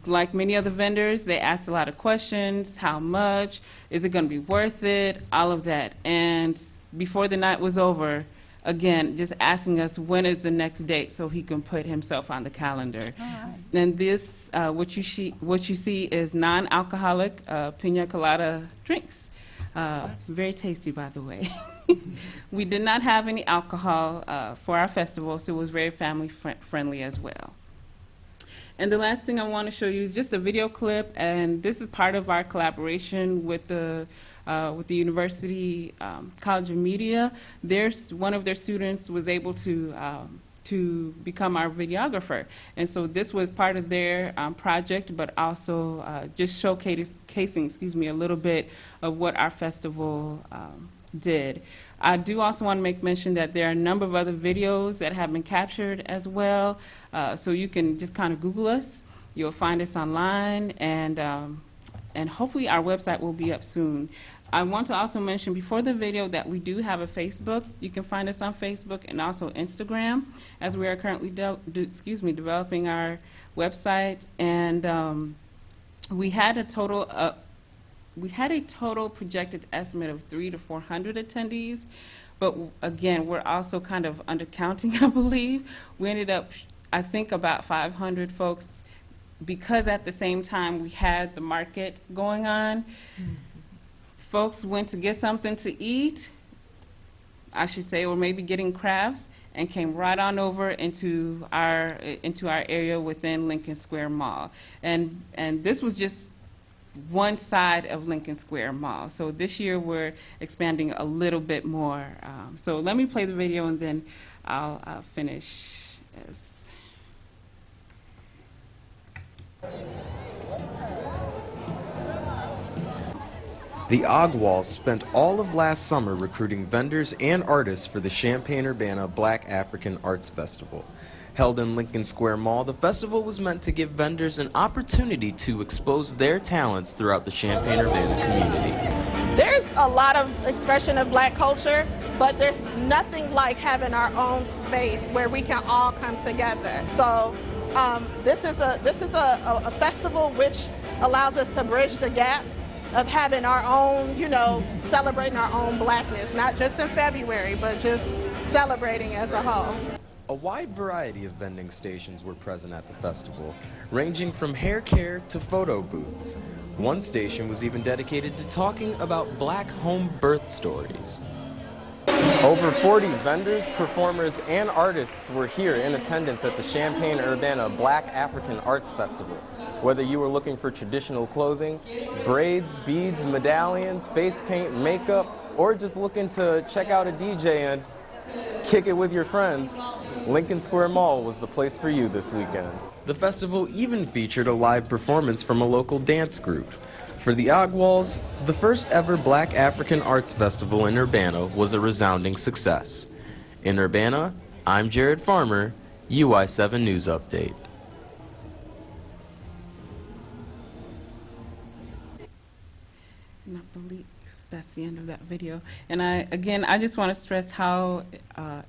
Like many other vendors, they asked a lot of questions. How much? Is it going to be worth it? All of that. And before the night was over, again, just asking us when is the next date so he can put himself on the calendar. Right. And this, what you see is non-alcoholic pina colada drinks. Very tasty, by the way. We did not have any alcohol for our festival, so it was very family friendly as well. And the last thing I want to show you is just a video clip, and this is part of our collaboration with the University College of Media. One of their students was able to become our videographer, and so this was part of their project, but also just showcasing, a little bit of what our festival did. I do also want to make mention that there are a number of other videos that have been captured as well, so you can just kind of Google us. You'll find us online, and hopefully our website will be up soon. I want to also mention before the video that we do have a Facebook. You can find us on Facebook and also Instagram, as we are currently developing our website. And we had a total projected estimate of 300 to 400 attendees, but again, we're also kind of undercounting, I believe. We ended up, I think, about 500 folks, because at the same time we had the market going on. Folks went to get something to eat, I should say, or maybe getting crafts, and came right on over into our area within Lincoln Square Mall. And this was just one side of Lincoln Square Mall. So this year we're expanding a little bit more. So let me play the video, and then I'll finish. The Ogwals spent all of last summer recruiting vendors and artists for the Champaign-Urbana Black African Arts Festival. Held in Lincoln Square Mall, the festival was meant to give vendors an opportunity to expose their talents throughout the Champaign-Urbana community. There's a lot of expression of black culture, but there's nothing like having our own space where we can all come together. So this is a festival which allows us to bridge the gap of having our own, celebrating our own blackness, not just in February, but just celebrating as a whole. A wide variety of vending stations were present at the festival, ranging from hair care to photo booths. One station was even dedicated to talking about black home birth stories. Over 40 vendors, performers, and artists were here in attendance at the Champaign-Urbana Black African Arts Festival. Whether you were looking for traditional clothing, braids, beads, medallions, face paint, makeup, or just looking to check out a DJ and kick it with your friends, Lincoln Square Mall was the place for you this weekend. The festival even featured a live performance from a local dance group. For the Ogwals, the first ever Black African Arts Festival in Urbana was a resounding success. In Urbana, I'm Jared Farmer, UI7 News Update. And I believe that's the end of that video. And I just want to stress how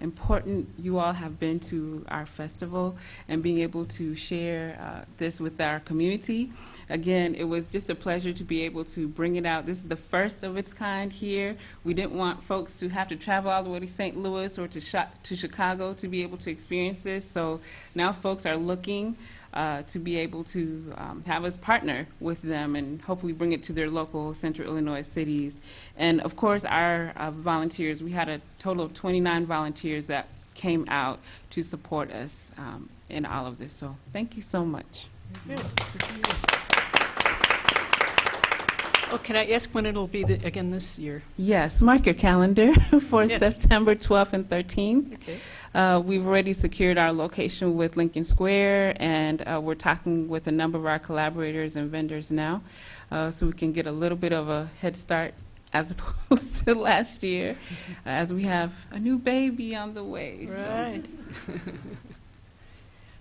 important you all have been to our festival and being able to share this with our community. Again, it was just a pleasure to be able to bring it out. This is the first of its kind here. We didn't want folks to have to travel all the way to St. Louis or to Chicago to be able to experience this. So now folks are looking to be able to have us partner with them and hopefully bring it to their local Central Illinois cities. And of course, our volunteers, we had a total of 29 volunteers that came out to support us in all of this. So thank you so much. Oh, can I ask when it'll be again this year? Yes, mark your calendar for Yes. September 12th and 13th. Okay. We've already secured our location with Lincoln Square, and we're talking with a number of our collaborators and vendors now, so we can get a little bit of a head start as opposed to last year, as we have a new baby on the way. Right.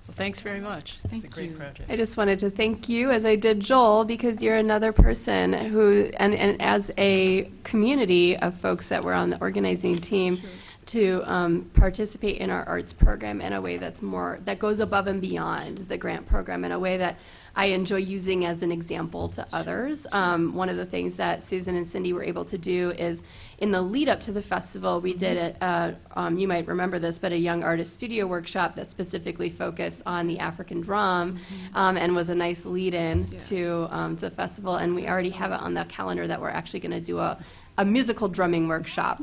Well, thanks very much. It's a Thank great you. project. I just wanted to thank you, as I did Joel, because you're another person who, and as a community of folks that were on the organizing team, to participate in our arts program in a way that goes above and beyond the grant program, in a way that I enjoy using as an example to others. One of the things that Susan and Cindy were able to do is, in the lead up to the festival, we did you might remember this, but a young artist studio workshop that specifically focused on the African drum, and was a nice lead-in to the festival. And we already have it on the calendar that we're actually going to do a musical drumming workshop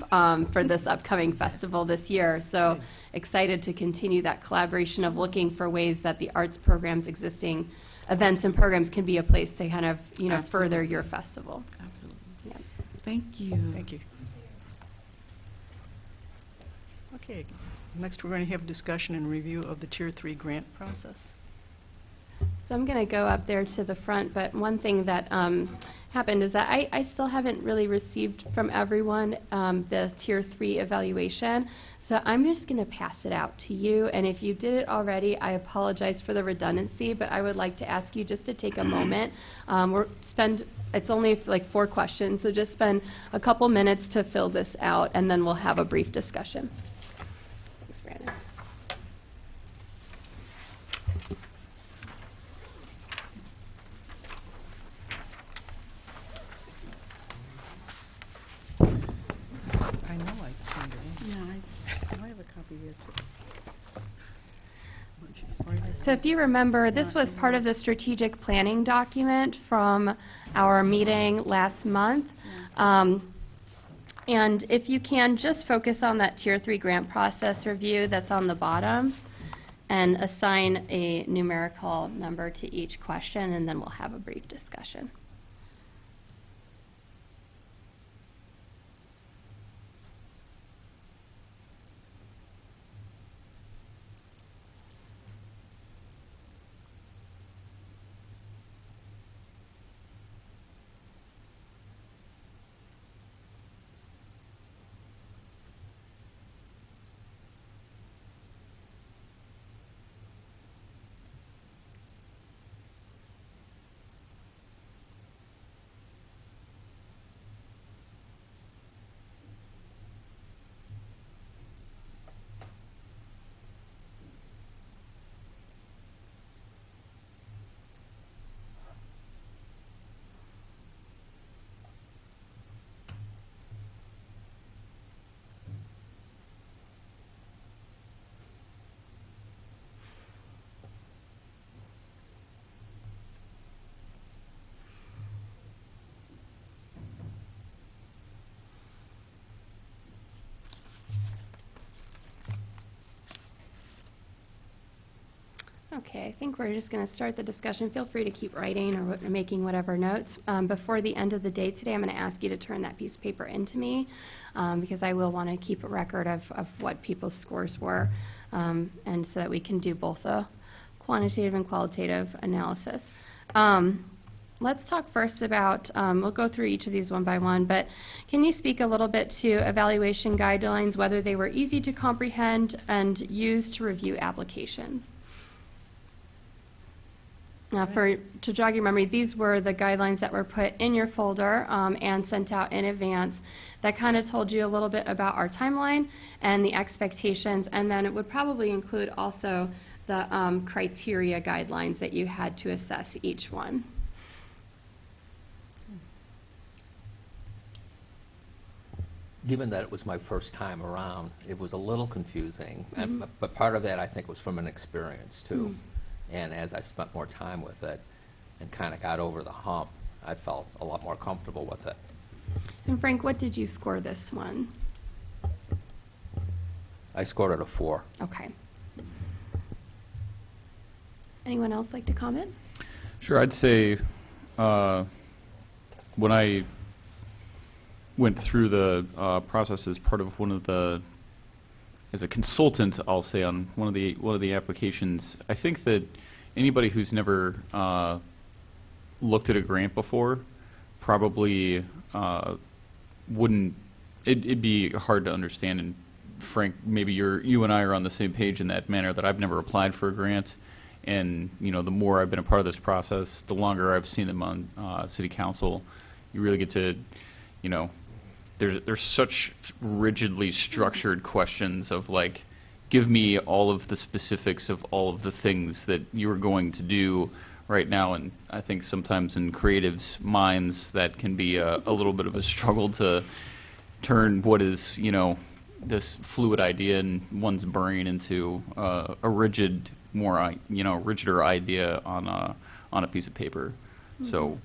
for this upcoming festival this year. So excited to continue that collaboration of looking for ways that the arts programs, existing events and programs can be a place to kind of, you know, further Absolutely. your festival. Absolutely. Yeah. Thank you. Thank you. Okay, next we're going to have a discussion and review of the Tier 3 grant process. So I'm going to go up there to the front, but one thing that happened is that I still haven't really received from everyone the Tier 3 evaluation. So I'm just going to pass it out to you. And if you did it already, I apologize for the redundancy, but I would like to ask you just to take a moment. It's only like 4 questions, so just spend a couple minutes to fill this out, and then we'll have a brief discussion. Thanks, Brandon. I know I turned it in. Yeah, I have a copy here, too. So if you remember, this was part of the strategic planning document from our meeting last month. And if you can, just focus on that Tier 3 grant process review that's on the bottom and assign a numerical number to each question, and then we'll have a brief discussion. Okay, I think we're just going to start the discussion. Feel free to keep writing or making whatever notes. Before the end of the day today, I'm going to ask you to turn that piece of paper into me because I will want to keep a record of what people's scores were, and so that we can do both a quantitative and qualitative analysis. Let's talk first about, we'll go through each of these one by one, but can you speak a little bit to evaluation guidelines, whether they were easy to comprehend and used to review applications? To jog your memory, these were the guidelines that were put in your folder and sent out in advance that kind of told you a little bit about our timeline and the expectations, and then it would probably include also the criteria guidelines that you had to assess each one. Given that it was my first time around, it was a little confusing, but part of that I think was from an experience too. And as I spent more time with it and kind of got over the hump, I felt a lot more comfortable with it. And Frank, what did you score this one? I scored it a 4. Okay. Anyone else like to comment? Sure, I'd say when I went through the process as part of one of the, as a consultant, I'll say, on one of the applications, I think that anybody who's never looked at a grant before probably wouldn't. It'd be hard to understand. And Frank, maybe you and I are on the same page in that manner, that I've never applied for a grant, and the more I've been a part of this process, the longer I've seen them on City Council, you really get to, There's such rigidly structured questions of like, give me all of the specifics of all of the things that you're going to do right now. And I think sometimes in creatives' minds that can be a little bit of a struggle to turn what is, this fluid idea in one's brain into a rigid, more, rigider idea on a piece of paper. So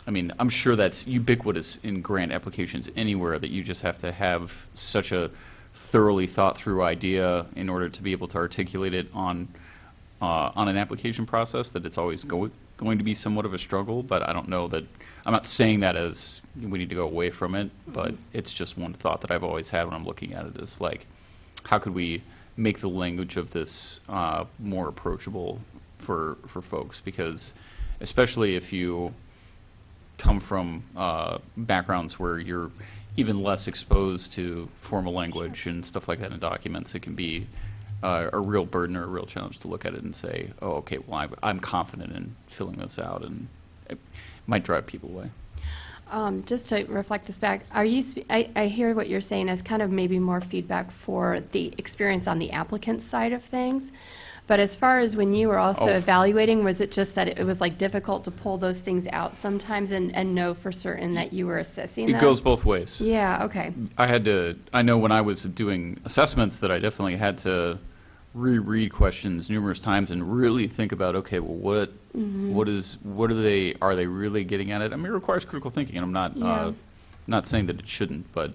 I mean, I'm sure that's ubiquitous in grant applications anywhere, that you just have to have such a thoroughly thought-through idea in order to be able to articulate it on an application process, that it's always going to be somewhat of a struggle. But I don't know that, I'm not saying that as we need to go away from it, but it's just one thought that I've always had when I'm looking at it, is like, how could we make the language of this more approachable for folks? Because especially if you come from backgrounds where you're even less exposed to formal language and stuff like that in documents, it can be a real burden or a real challenge to look at it and say, oh, okay, well, I'm confident in filling this out, and it might drive people away. Just to reflect this back, I hear what you're saying as kind of maybe more feedback for the experience on the applicant side of things. But as far as when you were also evaluating, was it just that it was like difficult to pull those things out sometimes and know for certain that you were assessing them? It goes both ways. Yeah, okay. I know when I was doing assessments that I definitely had to reread questions numerous times and really think about, okay, well, are they really getting at it? I mean, it requires critical thinking, and I'm not saying that it shouldn't, but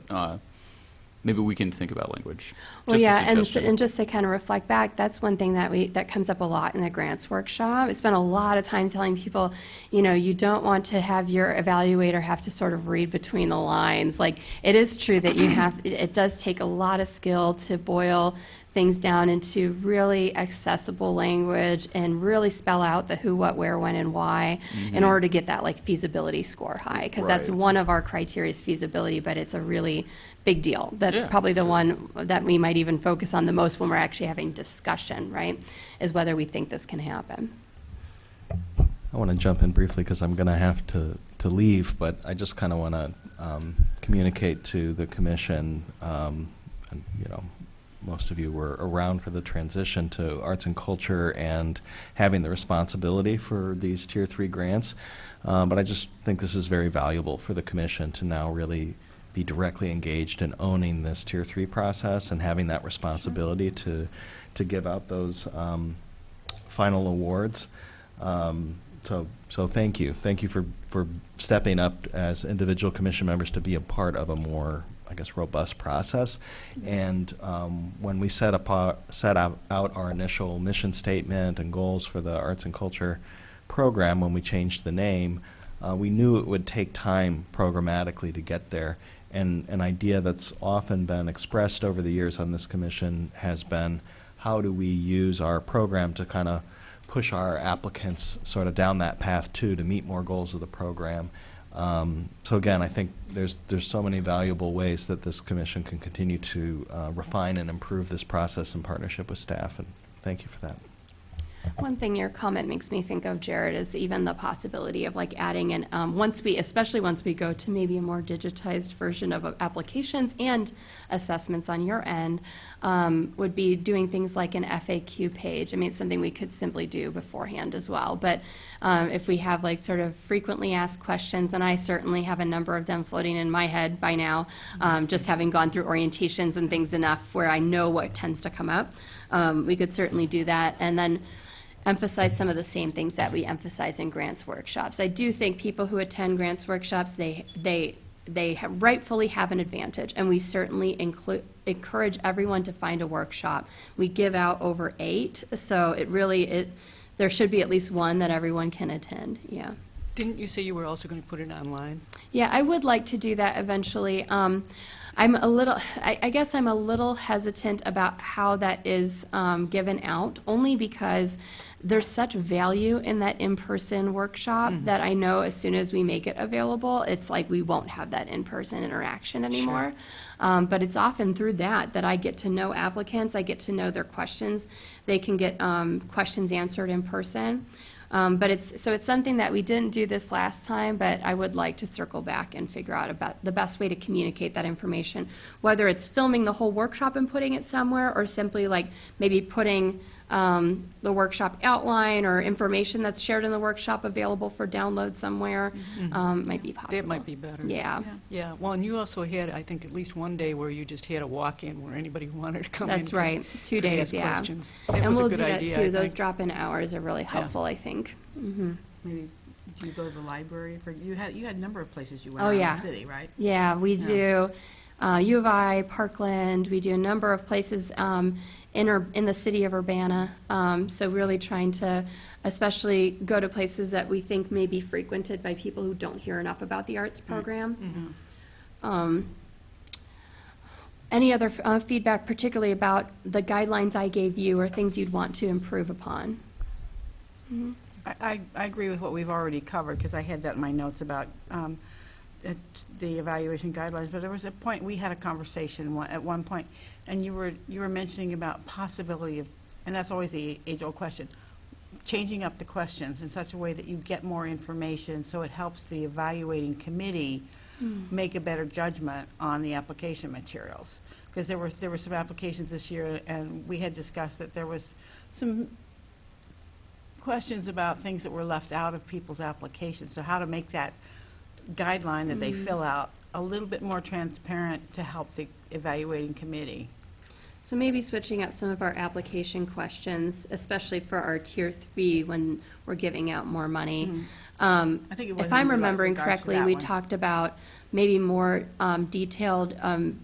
maybe we can think about language. Well, yeah, and just to kind of reflect back, that's one thing that comes up a lot in the grants workshop. I spent a lot of time telling people, you don't want to have your evaluator have to sort of read between the lines. Like, it is true that it does take a lot of skill to boil things down into really accessible language and really spell out the who, what, where, when, and why in order to get that like feasibility score high, because that's one of our criteria is feasibility, but it's a really big deal. That's probably the one that we might even focus on the most when we're actually having discussion, right, is whether we think this can happen. I want to jump in briefly because I'm going to have to leave, but I just kind of want to communicate to the commission, and most of you were around for the transition to arts and culture and having the responsibility for these Tier 3 grants. But I just think this is very valuable for the commission to now really be directly engaged in owning this Tier 3 process and having that responsibility to give out those final awards. So thank you. Thank you for stepping up as individual commission members to be a part of a more, I guess, robust process. And when we set out our initial mission statement and goals for the arts and culture program, when we changed the name, we knew it would take time programmatically to get there. And an idea that's often been expressed over the years on this commission has been, how do we use our program to kind of push our applicants sort of down that path too, to meet more goals of the program. So again, I think there's so many valuable ways that this commission can continue to refine and improve this process in partnership with staff, and thank you for that. One thing your comment makes me think of, Jared, is even the possibility of like adding an, especially once we go to maybe a more digitized version of applications and assessments on your end, would be doing things like an FAQ page. I mean, it's something we could simply do beforehand as well. But if we have like sort of frequently asked questions, and I certainly have a number of them floating in my head by now, just having gone through orientations and things enough where I know what tends to come up, we could certainly do that. And then emphasize some of the same things that we emphasize in grants workshops. I do think people who attend grants workshops, they rightfully have an advantage, and we certainly encourage everyone to find a workshop. We give out over 8, so there should be at least one that everyone can attend. Yeah. Didn't you say you were also going to put it online? Yeah, I would like to do that eventually. I guess I'm a little hesitant about how that is given out, only because there's such value in that in-person workshop that I know as soon as we make it available, it's like we won't have that in-person interaction anymore. Sure. But it's often through that I get to know applicants, I get to know their questions. They can get questions answered in person. But it's something that we didn't do this last time, but I would like to circle back and figure out about the best way to communicate that information, whether it's filming the whole workshop and putting it somewhere, or simply like maybe putting the workshop outline or information that's shared in the workshop available for download somewhere. Might be possible. That might be better. Yeah. Yeah. Well, and you also had, I think, at least one day where you just had a walk-in where anybody who wanted to come in. That's right. 2 days, ask questions. That and was we'll a good do that idea, too. I Those think. drop-in hours are really helpful, I think. Maybe Do you go to the library? You had a number of places you went Oh, around yeah. the city, right? Yeah, we do U of I, Parkland, we do a number of places in the city of Urbana. So really trying to especially go to places that we think may be frequented by people who don't hear enough about the arts program. Any other feedback, particularly about the guidelines I gave you or things you'd want to improve upon? I agree with what we've already covered, because I had that in my notes about the evaluation guidelines, but there was a point, we had a conversation at one point, and you were mentioning about possibility of, and that's always the age-old question, changing up the questions in such a way that you get more information, so it helps the evaluating committee make a better judgment on the application materials. Because there were some applications this year, and we had discussed that there was some questions about things that were left out of people's applications. So how to make that guideline that they fill out a little bit more transparent to help the evaluating committee. So maybe switching up some of our application questions, especially for our Tier 3 when we're giving out more money. I think it was If I'm in remembering regards to correctly, that we one. talked about maybe more detailed,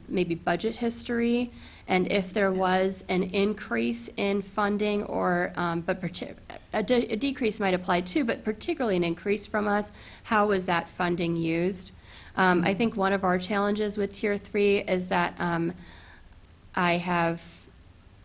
maybe budget history, and if there was an increase in funding or, a decrease might apply too, but particularly an increase from us, how was that funding used? I think one of our challenges with Tier 3 is that I have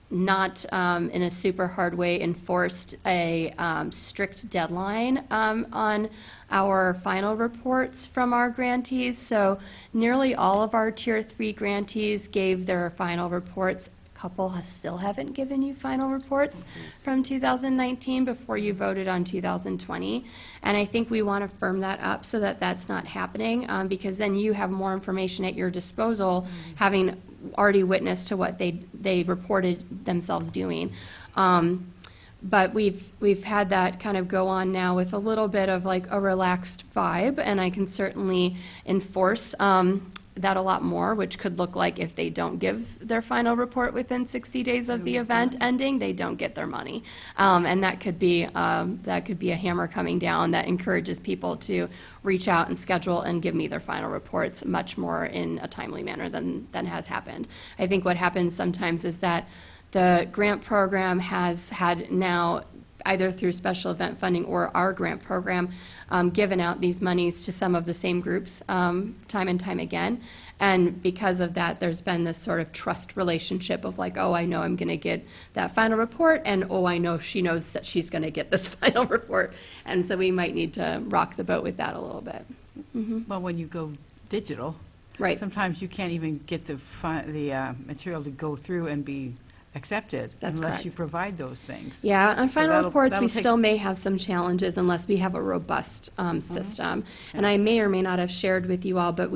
not, in a super hard way, enforced a strict deadline on our final reports from our grantees. So nearly all of our Tier 3 grantees gave their final reports. A couple still haven't given you final reports from 2019 before you voted on 2020. And I think we want to firm that up so that that's not happening, because then you have more information at your disposal, having already witnessed to what they reported themselves doing. But we've had that kind of go on now with a little bit of like a relaxed vibe, and I can certainly enforce that a lot more, which could look like if they don't give their final report within 60 days of the event ending, they don't get their money. And that could be a hammer coming down that encourages people to reach out and schedule and give me their final reports much more in a timely manner than has happened. I think what happens sometimes is that the grant program has had now, either through special event funding or our grant program, given out these monies to some of the same groups time and time again. And because of that, there's been this sort of trust relationship of like, oh, I know I'm going to get that final report, and oh, I know she knows that she's going to get this final report. And so we might need to rock the boat with that a little bit. Well, when you go digital, Right. sometimes you can't even get the material to go through and be accepted That's unless correct. you provide those things. Yeah, on So final that'll- reports, that'll we take still s- may have some challenges unless we have a robust system. And I may or may not have shared with you all, but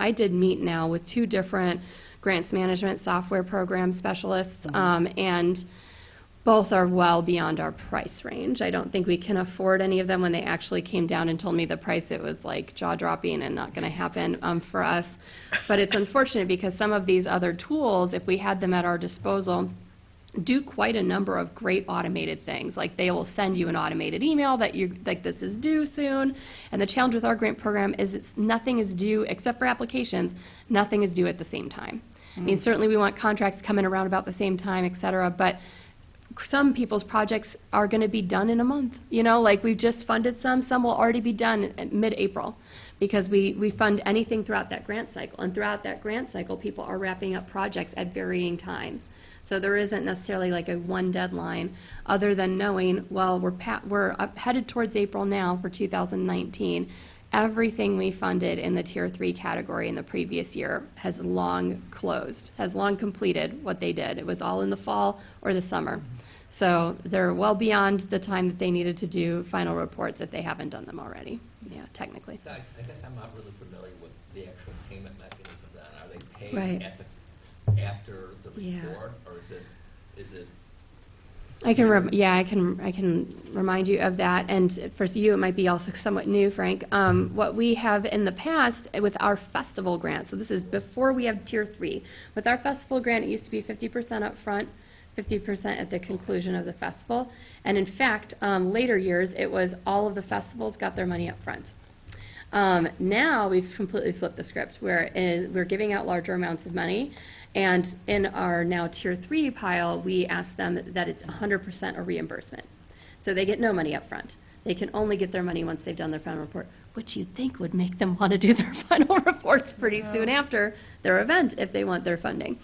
I did meet now with 2 different grants management software program specialists, and both are well beyond our price range. I don't think we can afford any of them. When they actually came down and told me the price, it was like jaw-dropping and not going to happen for us. But it's unfortunate because some of these other tools, if we had them at our disposal, do quite a number of great automated things. Like they will send you an automated email that this is due soon. And the challenge with our grant program is nothing is due, except for applications, nothing is due at the same time. I mean, certainly we want contracts coming around about the same time, et cetera, but some people's projects are going to be done in a month. Like we've just funded some will already be done at mid-April, because we fund anything throughout that grant cycle. And throughout that grant cycle, people are wrapping up projects at varying times. So there isn't necessarily like a one deadline, other than knowing, well, we're headed towards April now for 2019. Everything we funded in the Tier 3 category in the previous year has long closed, has long completed what they did. It was all in the fall or the summer. So they're well beyond the time that they needed to do final reports if they haven't done them already, technically. So I guess I'm not really familiar with the actual payment mechanism then. Are they paid Right. after the Yeah. report, or is it? I can remind you of that. And for you, it might be also somewhat new, Frank. What we have in the past with our festival grant, so this is before we have Tier 3. With our festival grant, it used to be 50% up front, 50% at the conclusion of the festival. And in fact, later years, it was all of the festivals got their money up front. Now we've completely flipped the script, where we're giving out larger amounts of money. And in our now Tier 3 pile, we ask them that it's 100% a reimbursement. So they get no money up front. They can only get their money once they've done their final report, which you'd think would make them want to do their final reports pretty soon after their event if they want their funding.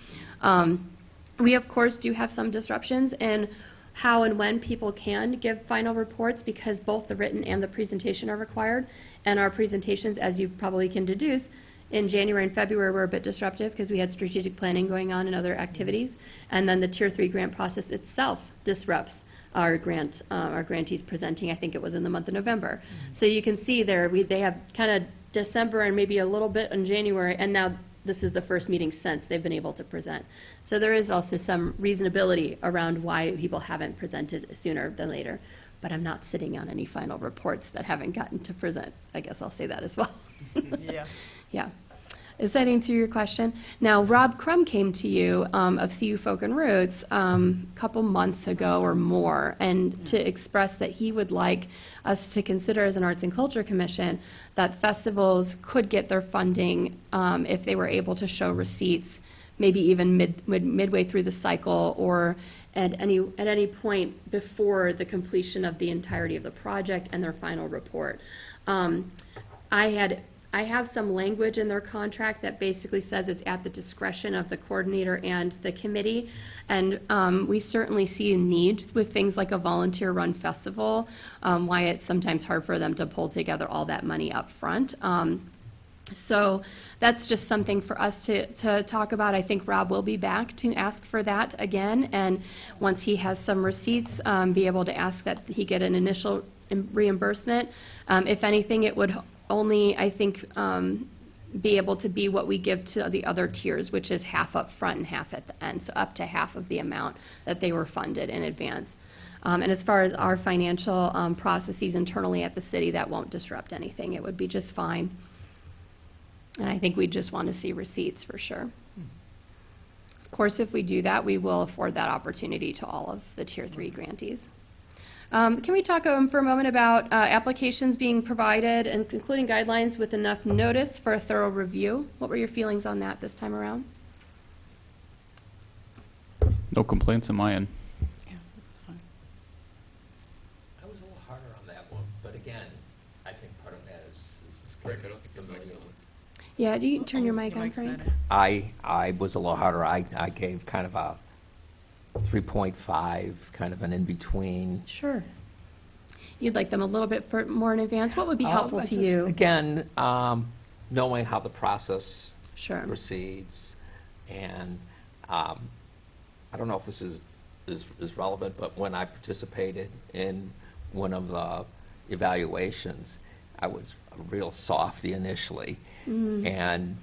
We, of course, do have some disruptions in how and when people can give final reports, because both the written and the presentation are required. And our presentations, as you probably can deduce, in January and February were a bit disruptive because we had strategic planning going on and other activities. And then the Tier 3 grant process itself disrupts our grantees presenting. I think it was in the month of November. So you can see there, they have kind of December and maybe a little bit in January, and now this is the first meeting since they've been able to present. So there is also some reasonability around why people haven't presented sooner than later. But I'm not sitting on any final reports that haven't gotten to present. I guess I'll say that as well. Yeah. Yeah. Does that answer your question? Now, Rob Crum came to you of CU Folk and Roots a couple months ago or more, and to express that he would like us to consider as an Arts and Culture Commission that festivals could get their funding if they were able to show receipts, maybe even midway through the cycle, or at any point before the completion of the entirety of the project and their final report. I have some language in their contract that basically says it's at the discretion of the coordinator and the committee. And we certainly see a need with things like a volunteer-run festival, why it's sometimes hard for them to pull together all that money up front. So that's just something for us to talk about. I think Rob will be back to ask for that again. And once he has some receipts, be able to ask that he get an initial reimbursement. If anything, it would only, I think, be able to be what we give to the other tiers, which is half up front and half at the end, so up to half of the amount that they were funded in advance. And as far as our financial processes internally at the city, that won't disrupt anything. It would be just fine. And I think we just want to see receipts for sure. Of course, if we do that, we will afford that opportunity to all of the Tier 3 grantees. Can we talk for a moment about applications being provided and including guidelines with enough notice for a thorough review? What were your feelings on that this time around? No complaints on my end. Yeah, that's fine. I was a little harder on that one, but again, I think part of that is kind of familiar with. Yeah, do you turn your mic on, Frank? I was a little harder. I gave kind of a 3.5, kind of an in-between. Sure. You'd like them a little bit more in advance? What would be helpful to you? Again, knowing how the process Sure. proceeds, and I don't know if this is relevant, but when I participated in one of the evaluations, I was a real softy initially, and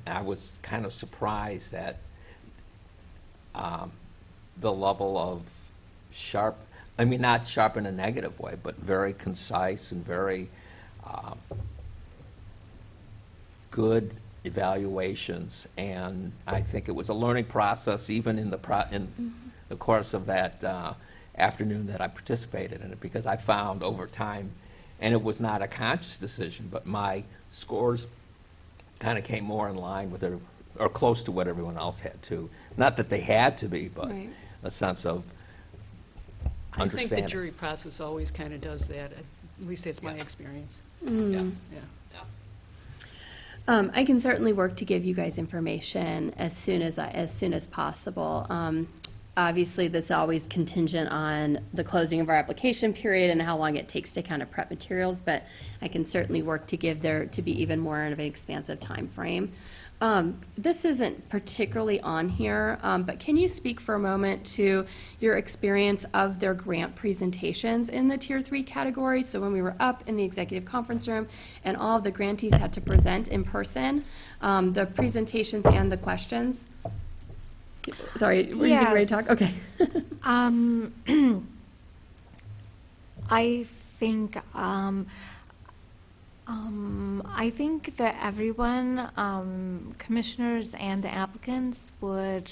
I was kind of surprised that the level of sharp, I mean, not sharp in a negative way, but very concise and very good evaluations. And I think it was a learning process, even in the course of that afternoon that I participated in it, because I found over time, and it was not a conscious decision, but my scores kind of came more in line with it, or close to what everyone else had to. Not that they had to be, but Right. a sense of I think understanding. the jury process always kind of does that. At least that's my experience. Yeah. Yeah. I can certainly work to give you guys information as soon as possible. Obviously, that's always contingent on the closing of our application period and how long it takes to kind of prep materials, but I can certainly work to give there to be even more of an expansive time frame. This isn't particularly on here, but can you speak for a moment to your experience of their grant presentations in the Tier 3 category? So when we were up in the executive conference room and all of the grantees had to present in person, the presentations and the questions. Sorry, were you getting ready to talk? Okay. I think I think that everyone, commissioners and the applicants, would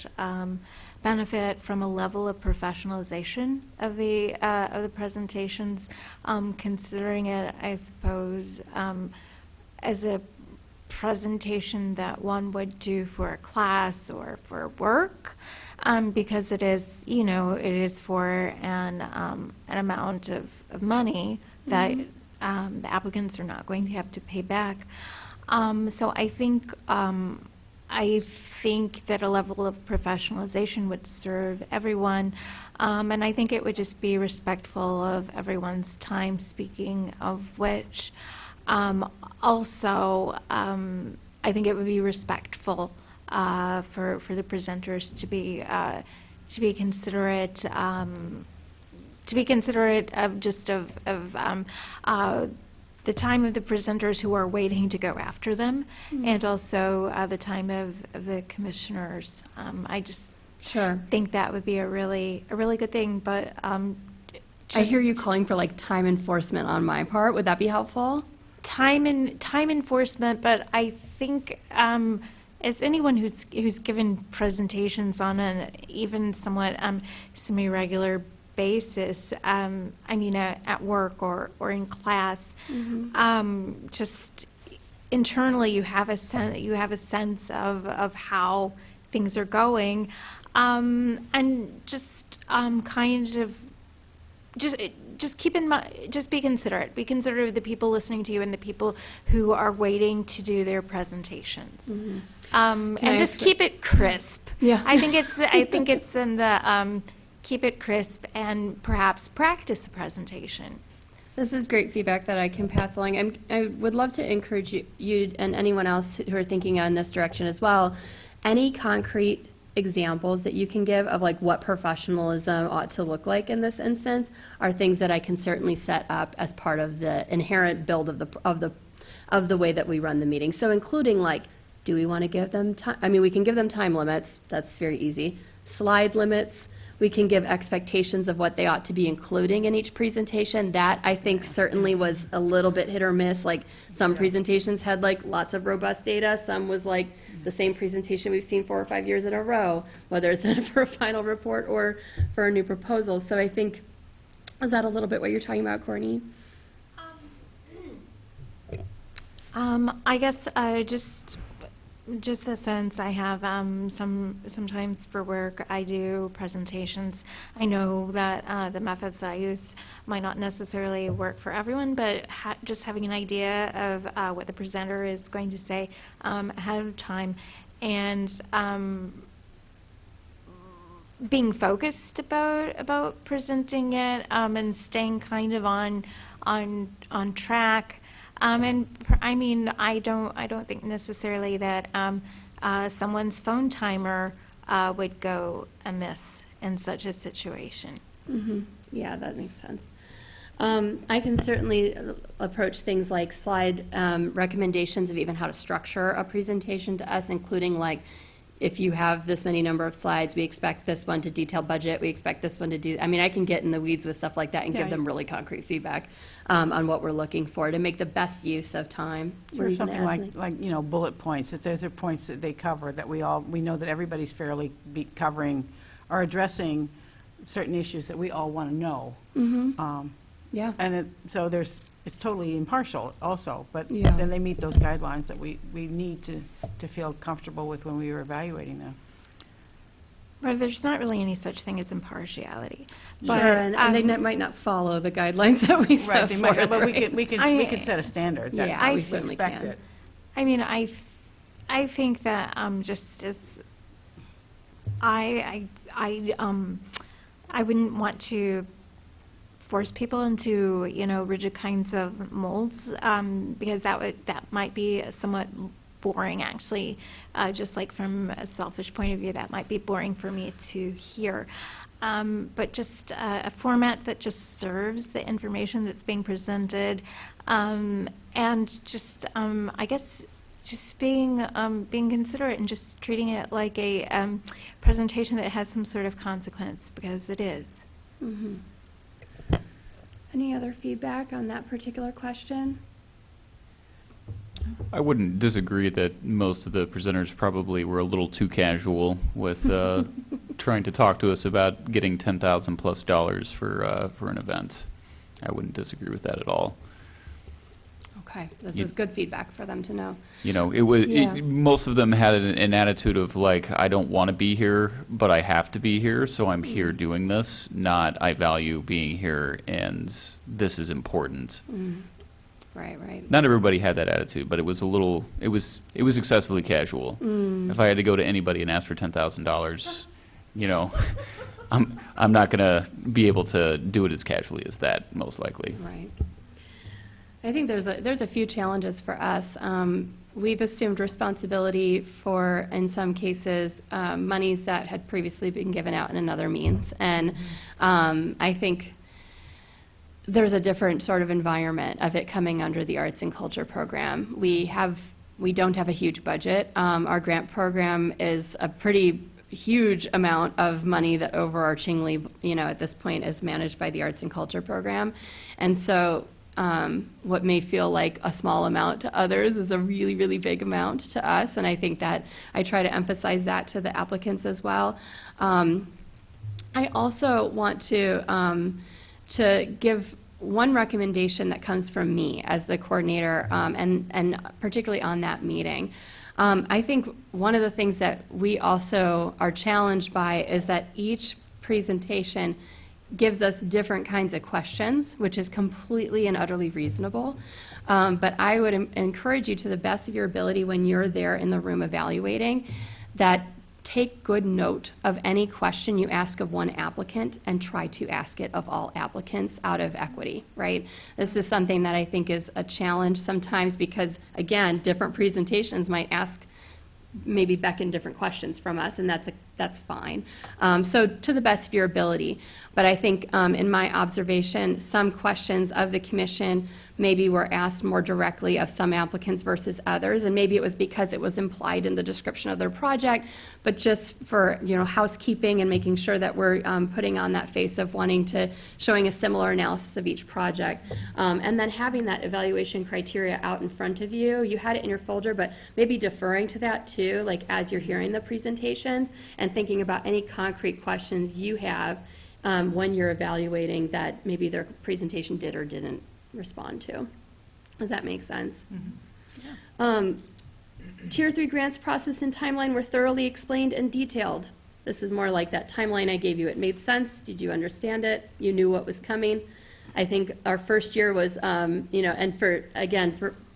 benefit from a level of professionalization of the presentations, considering it, I suppose, as a presentation that one would do for a class or for work, because it is, you know, it is for an amount of money that the applicants are not going to have to pay back. So I think that a level of professionalization would serve everyone, and I think it would just be respectful of everyone's time, speaking of which. Also, I think it would be respectful for the presenters to be considerate. To be considerate of just of the time of the presenters who are waiting to go after them, and also the time of the commissioners. I just think that would be a really good thing. But I hear you calling for like time enforcement on my part. Would that be helpful? Time enforcement, but I think as anyone who's given presentations on an even somewhat semi-regular basis, I mean at work or in class, just internally you have a sense of how things are going, and just kind of just keep in mind, just be considerate of the people listening to you and the people who are waiting to do their presentations, and just keep it crisp. Yeah, I think it's in the keep it crisp and perhaps practice the presentation. This is great feedback that I can pass along. I would love to encourage you and anyone else who are thinking in this direction as well. Any concrete examples that you can give of like what professionalism ought to look like in this instance are things that I can certainly set up as part of the inherent build of the way that we run the meeting. So including like, do we want to give them time? I mean, we can give them time limits. That's very easy. Slide limits. We can give expectations of what they ought to be including in each presentation. That, I think, certainly was a little bit hit or miss. Like, some presentations had, like, lots of robust data. Some was, like, the same presentation we've seen 4 or 5 years in a row, whether it's for a final report or for a new proposal. So I think, is that a little bit what you're talking about, Courtney? I guess just a sense I have sometimes for work I do presentations. I know that the methods that I use might not necessarily work for everyone, but just having an idea of what the presenter is going to say ahead of time, and being focused about presenting it, and staying kind of on track. And I mean, I don't think necessarily that someone's phone timer would go amiss in such a situation. Mm-hmm. Yeah, that makes sense. I can certainly approach things like slide recommendations of even how to structure a presentation to us, including like, if you have this many number of slides, we expect this one to detail budget, we expect this one to do, I mean, I can get in the weeds with stuff like that and give them really concrete feedback on what we're looking for to make the best use of time. Or something like you know, bullet points, if those are points that they cover, that we know that everybody's fairly covering or addressing certain issues that we all want to know. Mm-hmm. Yeah. And so it's totally impartial also, but then they meet those guidelines that we need to feel comfortable with when we were evaluating them. But there's not really any such thing as impartiality. But, sure, and they might not follow the guidelines that we set forth. Right, but we could set a standard that we expect it. I mean, I think that just as I wouldn't want to force people into, you know, rigid kinds of molds, because that might be somewhat boring, actually. Just like from a selfish point of view, that might be boring for me to hear. But just a format that just serves the information that's being presented, and just I guess just being considerate and just treating it like a presentation that has some sort of consequence, because it is. Mm-hmm. Any other feedback on that particular question? I wouldn't disagree that most of the presenters probably were a little too casual with trying to talk to us about getting $10,000+ for an event. I wouldn't disagree with that at all. Okay, this You- is good feedback for them to know. You know, it was Yeah. most of them had an attitude of like, I don't want to be here, but I have to be here, so I'm here doing this. Not, I value being here, and this is important. Right, right. Not everybody had that attitude, but it was a little. It was excessively casual. If I had to go to anybody and ask for $10,000, you know, I'm not gonna be able to do it as casually as that, most likely. Right. I think there's a few challenges for us. We've assumed responsibility for, in some cases, monies that had previously been given out in another means. And I think there's a different sort of environment of it coming under the arts and culture program. We don't have a huge budget. Our grant program is a pretty huge amount of money that overarchingly, you know, at this point is managed by the arts and culture program. And so what may feel like a small amount to others is a really, really big amount to us. And I think that I try to emphasize that to the applicants as well. I also want to give one recommendation that comes from me as the coordinator, and particularly on that meeting. I think one of the things that we also are challenged by is that each presentation gives us different kinds of questions, which is completely and utterly reasonable. But I would encourage you to the best of your ability when you're there in the room evaluating, that take good note of any question you ask of one applicant and try to ask it of all applicants out of equity, right? This is something that I think is a challenge sometimes because, again, different presentations might ask maybe beckon different questions from us, and that's fine. So to the best of your ability. But I think in my observation, some questions of the commission maybe were asked more directly of some applicants versus others, and maybe it was because it was implied in the description of their project, but just for, you know, housekeeping and making sure that we're putting on that face of showing a similar analysis of each project. And then having that evaluation criteria out in front of you. You had it in your folder, but maybe deferring to that too, like as you're hearing the presentations and thinking about any concrete questions you have when you're evaluating that maybe their presentation did or didn't respond to. Does that make sense? Tier 3 grants process and timeline were thoroughly explained and detailed. This is more like that timeline I gave you. It made sense. Did you understand it? You knew what was coming. I think our first year was, you know, and for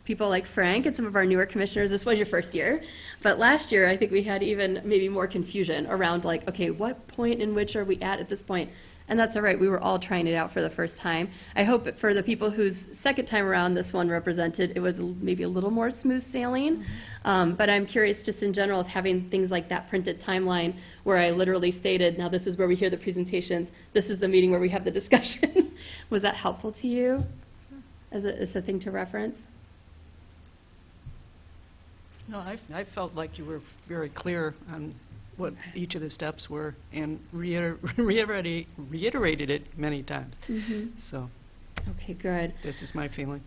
people like Frank and some of our newer commissioners, this was your first year. But last year, I think we had even maybe more confusion around like, okay, what point in which are we at this point? And that's all right. We were all trying it out for the first time. I hope for the people whose second time around this one represented, it was maybe a little more smooth sailing. But I'm curious just in general if having things like that printed timeline where I literally stated, now this is where we hear the presentations, this is the meeting where we have the discussion. Was that helpful to you as a thing to reference? No, I felt like you were very clear on what each of the steps were and reiterated it many times. So Okay, good. that's just my feeling.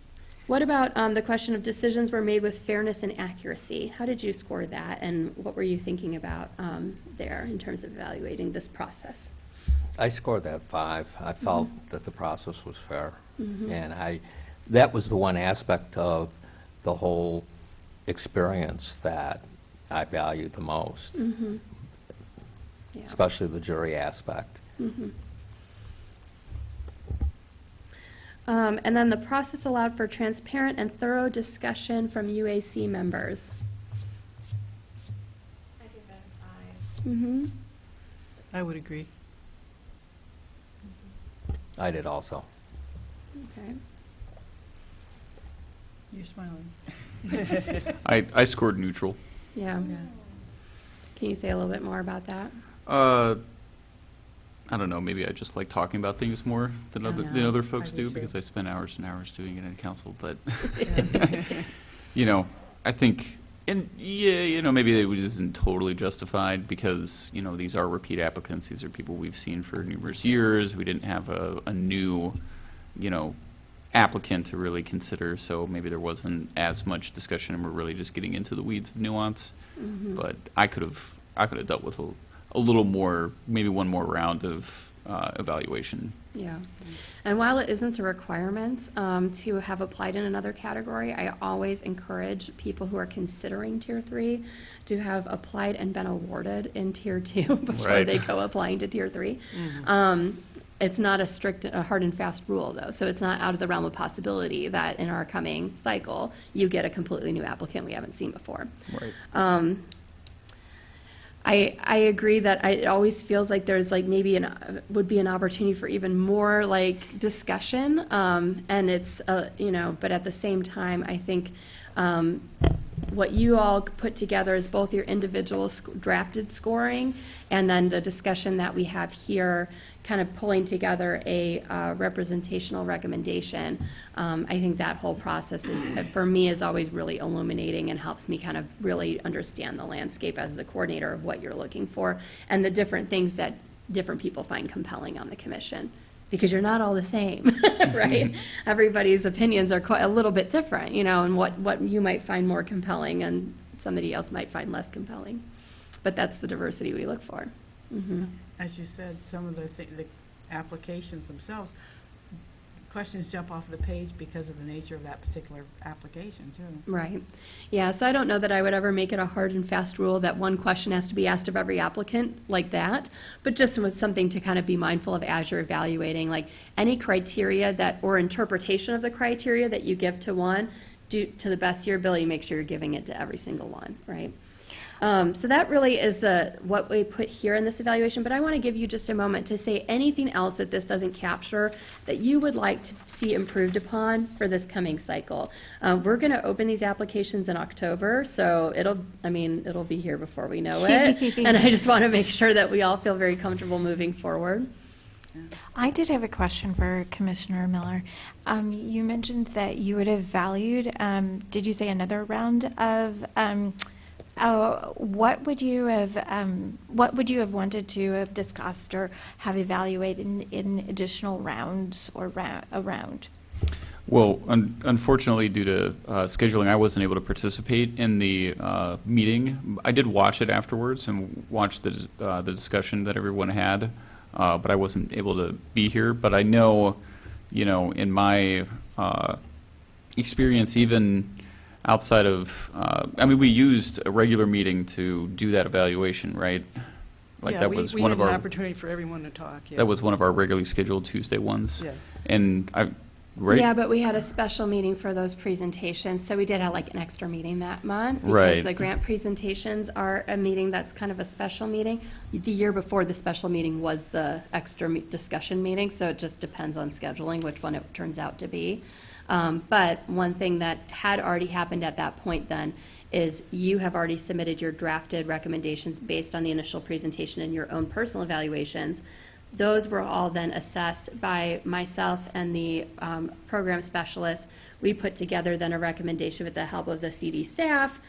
What about the question of decisions were made with fairness and accuracy? How did you score that, and what were you thinking about there in terms of evaluating this process? I scored that 5. I felt that the process was fair. And that was the one aspect of the whole experience that I valued the most, Yeah. especially the jury aspect. And then the process allowed for transparent and thorough discussion from UAC members. I give that a 5. I would agree. I did also. Okay. You're smiling. I scored neutral. Yeah. Can you say a little bit more about that? I don't know. Maybe I just like talking about things more than other folks do because I spend hours and hours doing it in council. But you know, I think, and yeah, you know, maybe it isn't totally justified because you know these are repeat applicants. These are people we've seen for numerous years. We didn't have a new, you know, applicant to really consider, so maybe there wasn't as much discussion, and we're really just getting into the weeds of nuance. But I could have dealt with a little more, maybe one more round of evaluation. Yeah. And while it isn't a requirement to have applied in another category, I always encourage people who are considering Tier 3 to have applied and been awarded in Tier 2 before Right. they go applying to Tier 3. It's not a hard and fast rule, though, so it's not out of the realm of possibility that in our coming cycle, you get a completely new applicant we haven't seen before. Right. I agree that it always feels like there's like maybe would be an opportunity for even more like discussion, and it's but at the same time I think what you all put together is both your individual drafted scoring and then the discussion that we have here, kind of pulling together a representational recommendation. I think that whole process for me, is always really illuminating and helps me kind of really understand the landscape as the coordinator of what you're looking for and the different things that different people find compelling on the commission. Because you're not all the same, right? Everybody's opinions are quite a little bit different, and what you might find more compelling and somebody else might find less compelling. But that's the diversity we look for. As you said, some of the applications themselves, questions jump off the page because of the nature of that particular application, too. Right. Yeah, so I don't know that I would ever make it a hard and fast rule that one question has to be asked of every applicant like that, but just with something to kind of be mindful of as you're evaluating, like any criteria or interpretation of the criteria that you give to one, do to the best of your ability, make sure you're giving it to every single one, right? So that really is what we put here in this evaluation, but I want to give you just a moment to say anything else that this doesn't capture that you would like to see improved upon for this coming cycle. We're going to open these applications in October, so it'll be here before we know it, and I just want to make sure that we all feel very comfortable moving forward. I did have a question for Commissioner Miller. You mentioned that you would have valued, did you say another round of what would you have wanted to have discussed or have evaluated in additional rounds or around? Well, unfortunately, due to scheduling, I wasn't able to participate in the meeting. I did watch it afterwards and watch the discussion that everyone had, but I wasn't able to be here. But I know, in my experience, even outside of, we used a regular meeting to do that evaluation, right? Like Yeah, that we was had one of an our opportunity for everyone to talk, yeah. that was one of our regularly scheduled Tuesday ones. Yeah. And right? Yeah, but we had a special meeting for those presentations, so we did have like an extra meeting that month. Right. Because the grant presentations are a meeting that's kind of a special meeting. The year before, the special meeting was the extra discussion meeting, so it just depends on scheduling which one it turns out to be. But one thing that had already happened at that point then is you have already submitted your drafted recommendations based on the initial presentation and your own personal evaluations. Those were all then assessed by myself and the program specialist. We put together then a recommendation with the help of the CD staff,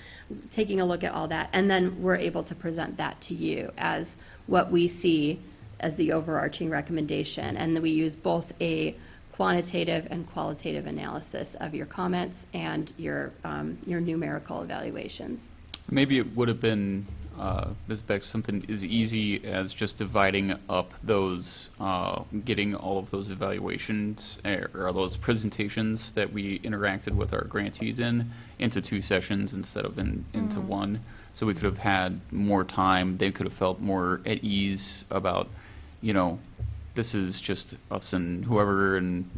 taking a look at all that, and then we're able to present that to you as what we see as the overarching recommendation. And then we use both a quantitative and qualitative analysis of your comments and your numerical evaluations. Maybe it would have been, Ms. Beck, something as easy as just dividing up those, getting all of those evaluations or those presentations that we interacted with our grantees into 2 sessions instead of into one. So we could have had more time. They could have felt more at ease about, this is just us and whoever, and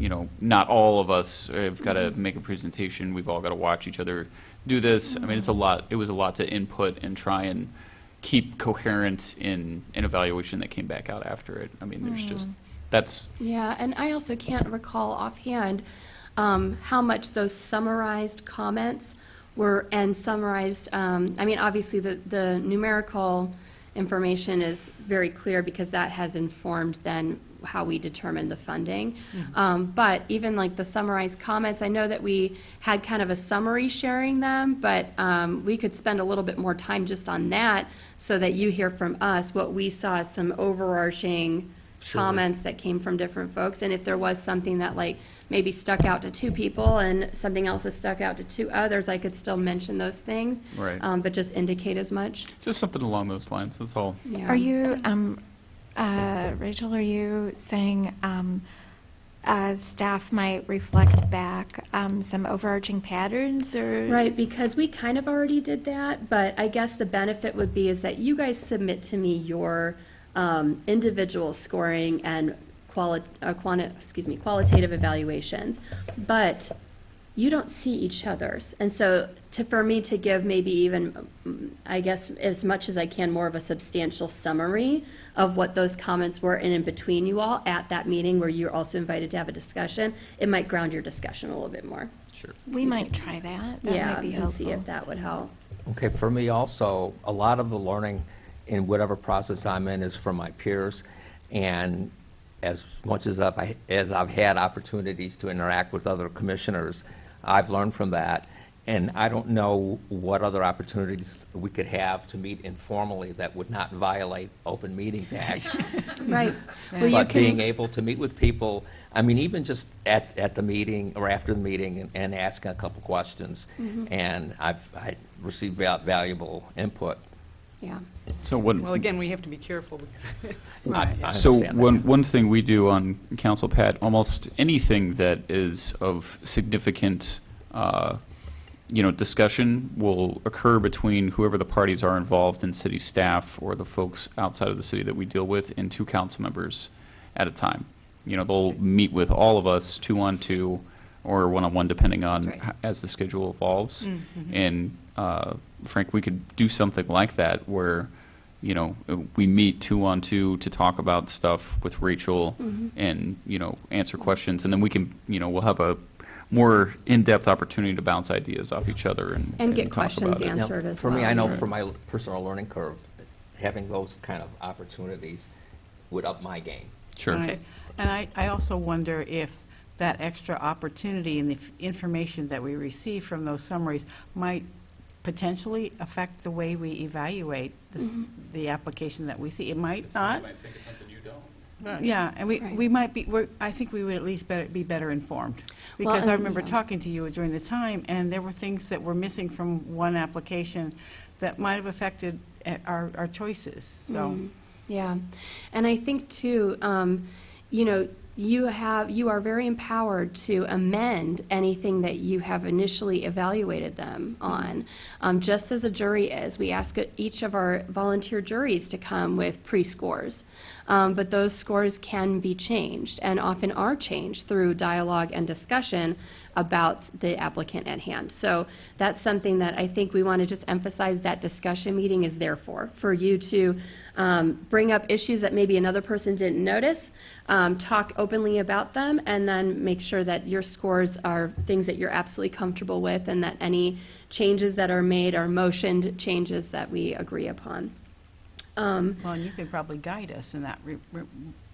not all of us have got to make a presentation. We've all got to watch each other do this. It's a lot. It was a lot to input and try and keep coherence in an evaluation that came back out after it. There's just that's. Yeah, and I also can't recall offhand how much those summarized comments were and summarized. Obviously the numerical information is very clear because that has informed then how we determine the funding. But even like the summarized comments, I know that we had kind of a summary sharing them, but we could spend a little bit more time just on that so that you hear from us what we saw as some overarching Sure. comments that came from different folks, and if there was something that like maybe stuck out to 2 people and something else that stuck out to 2 others, I could still mention those things. Right. But just indicate as much. Just something along those lines, that's all. Yeah. Are you, Rachel, are you saying staff might reflect back some overarching patterns, or? Right, because we kind of already did that, but I guess the benefit would be is that you guys submit to me your individual scoring and qualitative evaluations, but you don't see each other's. And so for me to give maybe even, I guess, as much as I can, more of a substantial summary of what those comments were and in between you all at that meeting where you're also invited to have a discussion, it might ground your discussion a little bit more. Sure. We might try that. That Yeah, might be and helpful. see if that would help. Okay, for me also, a lot of the learning in whatever process I'm in is from my peers, and as much as I've had opportunities to interact with other commissioners, I've learned from that, and I don't know what other opportunities we could have to meet informally that would not violate open meeting act. Right. Well, you But can- being able to meet with people, I mean, even just at the meeting or after the meeting and asking a couple questions, Mhm. and I received valuable input. Yeah. So what? Well, again, we have to be careful. I So understand that. one thing we do on Council, Pat, almost anything that is of significant, discussion will occur between whoever the parties are involved in city staff or the folks outside of the city that we deal with and 2 council members at a time. They'll meet with all of us 2-on-2 or 1-on-1 depending on That's right. as the schedule evolves. Mhm. And Frank, we could do something like that where, we meet 2-on-2 to talk about stuff with Rachel Mhm. and, answer questions. And then we can, we'll have a more in-depth opportunity to bounce ideas off each other and get talk questions about it. answered. Answered as For me, well. I know from my personal learning curve, having those kind of opportunities would up my game. Sure. Right. And I also wonder if that extra opportunity and the information that we receive from those summaries might potentially affect the way we evaluate Mhm. the application that we see. It might not. think of something you don't. Yeah, and Right. we might be, I think we would at least be better informed. Well, Because I and- remember yeah. talking to you during the time, and there were things that were missing from one application that might have affected our choices, so. Mm, yeah, and I think too, you are very empowered to amend anything that you have initially evaluated them on. Just as a jury is, we ask each of our volunteer juries to come with pre-scores. But those scores can be changed and often are changed through dialogue and discussion about the applicant at hand. So that's something that I think we want to just emphasize that discussion meeting is there for you to bring up issues that maybe another person didn't notice, talk openly about them, and then make sure that your scores are things that you're absolutely comfortable with and that any changes that are made are motioned changes that we agree upon. Well, and you could probably guide us in that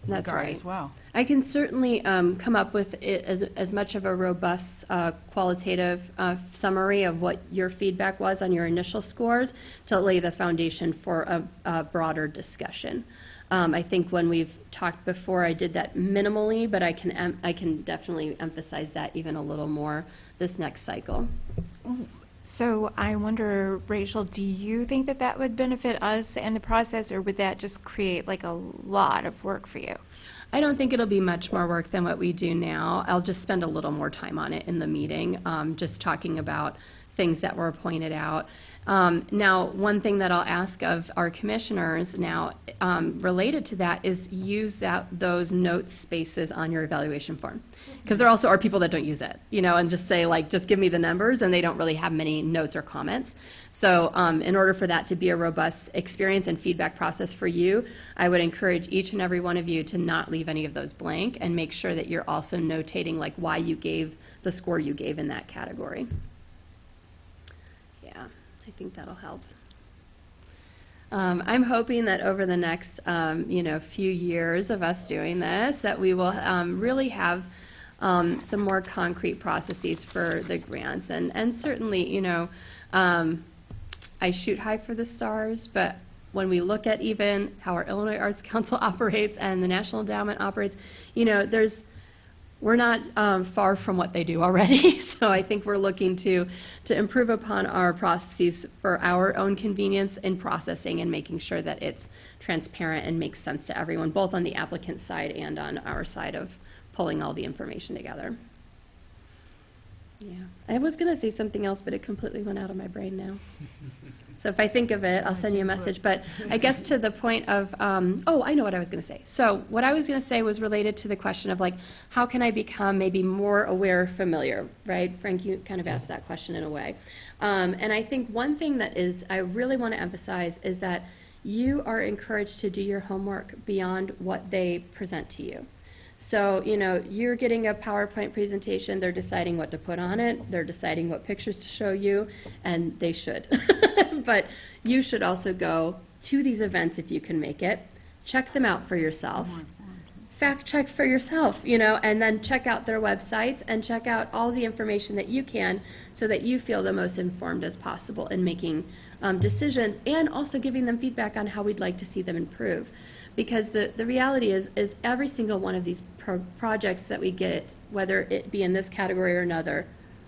That's regard right. as well. I can certainly come up with as much of a robust qualitative summary of what your feedback was on your initial scores to lay the foundation for a broader discussion. I think when we've talked before, I did that minimally, but I can definitely emphasize that even a little more this next cycle. So I wonder, Rachel, do you think that that would benefit us and the process, or would that just create like a lot of work for you? I don't think it'll be much more work than what we do now. I'll just spend a little more time on it in the meeting, just talking about things that were pointed out. Now, one thing that I'll ask of our commissioners now related to that is use those note spaces on your evaluation form. Because there also are people that don't use it, and just say, just give me the numbers, and they don't really have many notes or comments. So in order for that to be a robust experience and feedback process for you, I would encourage each and every one of you to not leave any of those blank and make sure that you're also notating why you gave the score you gave in that category. Yeah, I think that'll help. I'm hoping that over the next, few years of us doing this, that we will really have some more concrete processes for the grants. And certainly, I shoot high for the stars, but when we look at even how our Illinois Arts Council operates and the National Endowment operates, you know, we're not far from what they do already. So I think we're looking to improve upon our processes for our own convenience in processing and making sure that it's transparent and makes sense to everyone, both on the applicant side and on our side of pulling all the information together. Yeah, I was going to say something else, but it completely went out of my brain now. So if I think of it, I'll send you a message. But I guess to the point of, oh, I know what I was going to say. So what I was going to say was related to the question of, like, how can I become maybe more aware, familiar, right? Frank, you kind of asked that question in a way. And I think one thing that I really want to emphasize is that you are encouraged to do your homework beyond what they present to you. So, you know, you're getting a PowerPoint presentation, they're deciding what to put on it, they're deciding what pictures to show you, and they should. But you should also go to these events if you can make it, check them out for yourself, fact check for yourself, you know, and then check out their websites and check out all the information that you can so that you feel the most informed as possible in making decisions and also giving them feedback on how we'd like to see them improve. Because the reality is every single one of these projects that we get, whether it be in this category or another,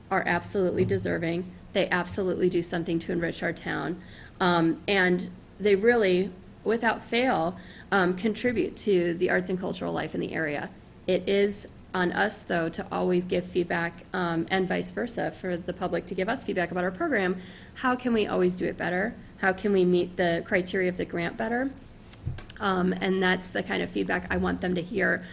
are absolutely deserving. They absolutely do something to enrich our town. And they really, without fail, contribute to the arts and cultural life in the area. It is on us, though, to always give feedback and vice versa for the public to give us feedback about our program. How can we always do it better? How can we meet the criteria of the grant better? And that's the kind of feedback I want them to hear,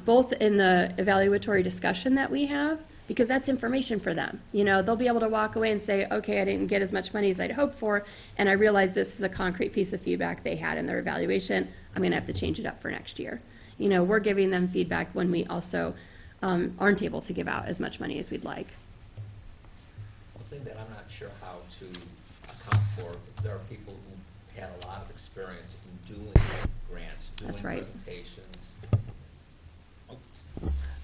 both in the evaluatory discussion that we have, because that's information for them. You know, they'll be able to walk away and say, okay, I didn't get as much money as I'd hoped for, and I realize this is a concrete piece of feedback they had in their evaluation. I'm going to have to change it up for next year. You know, we're giving them feedback when we also aren't able to give out as much money as we'd like. One thing that I'm not sure how to account for, there are people who had a lot of experience in doing grants, doing That's right. presentations.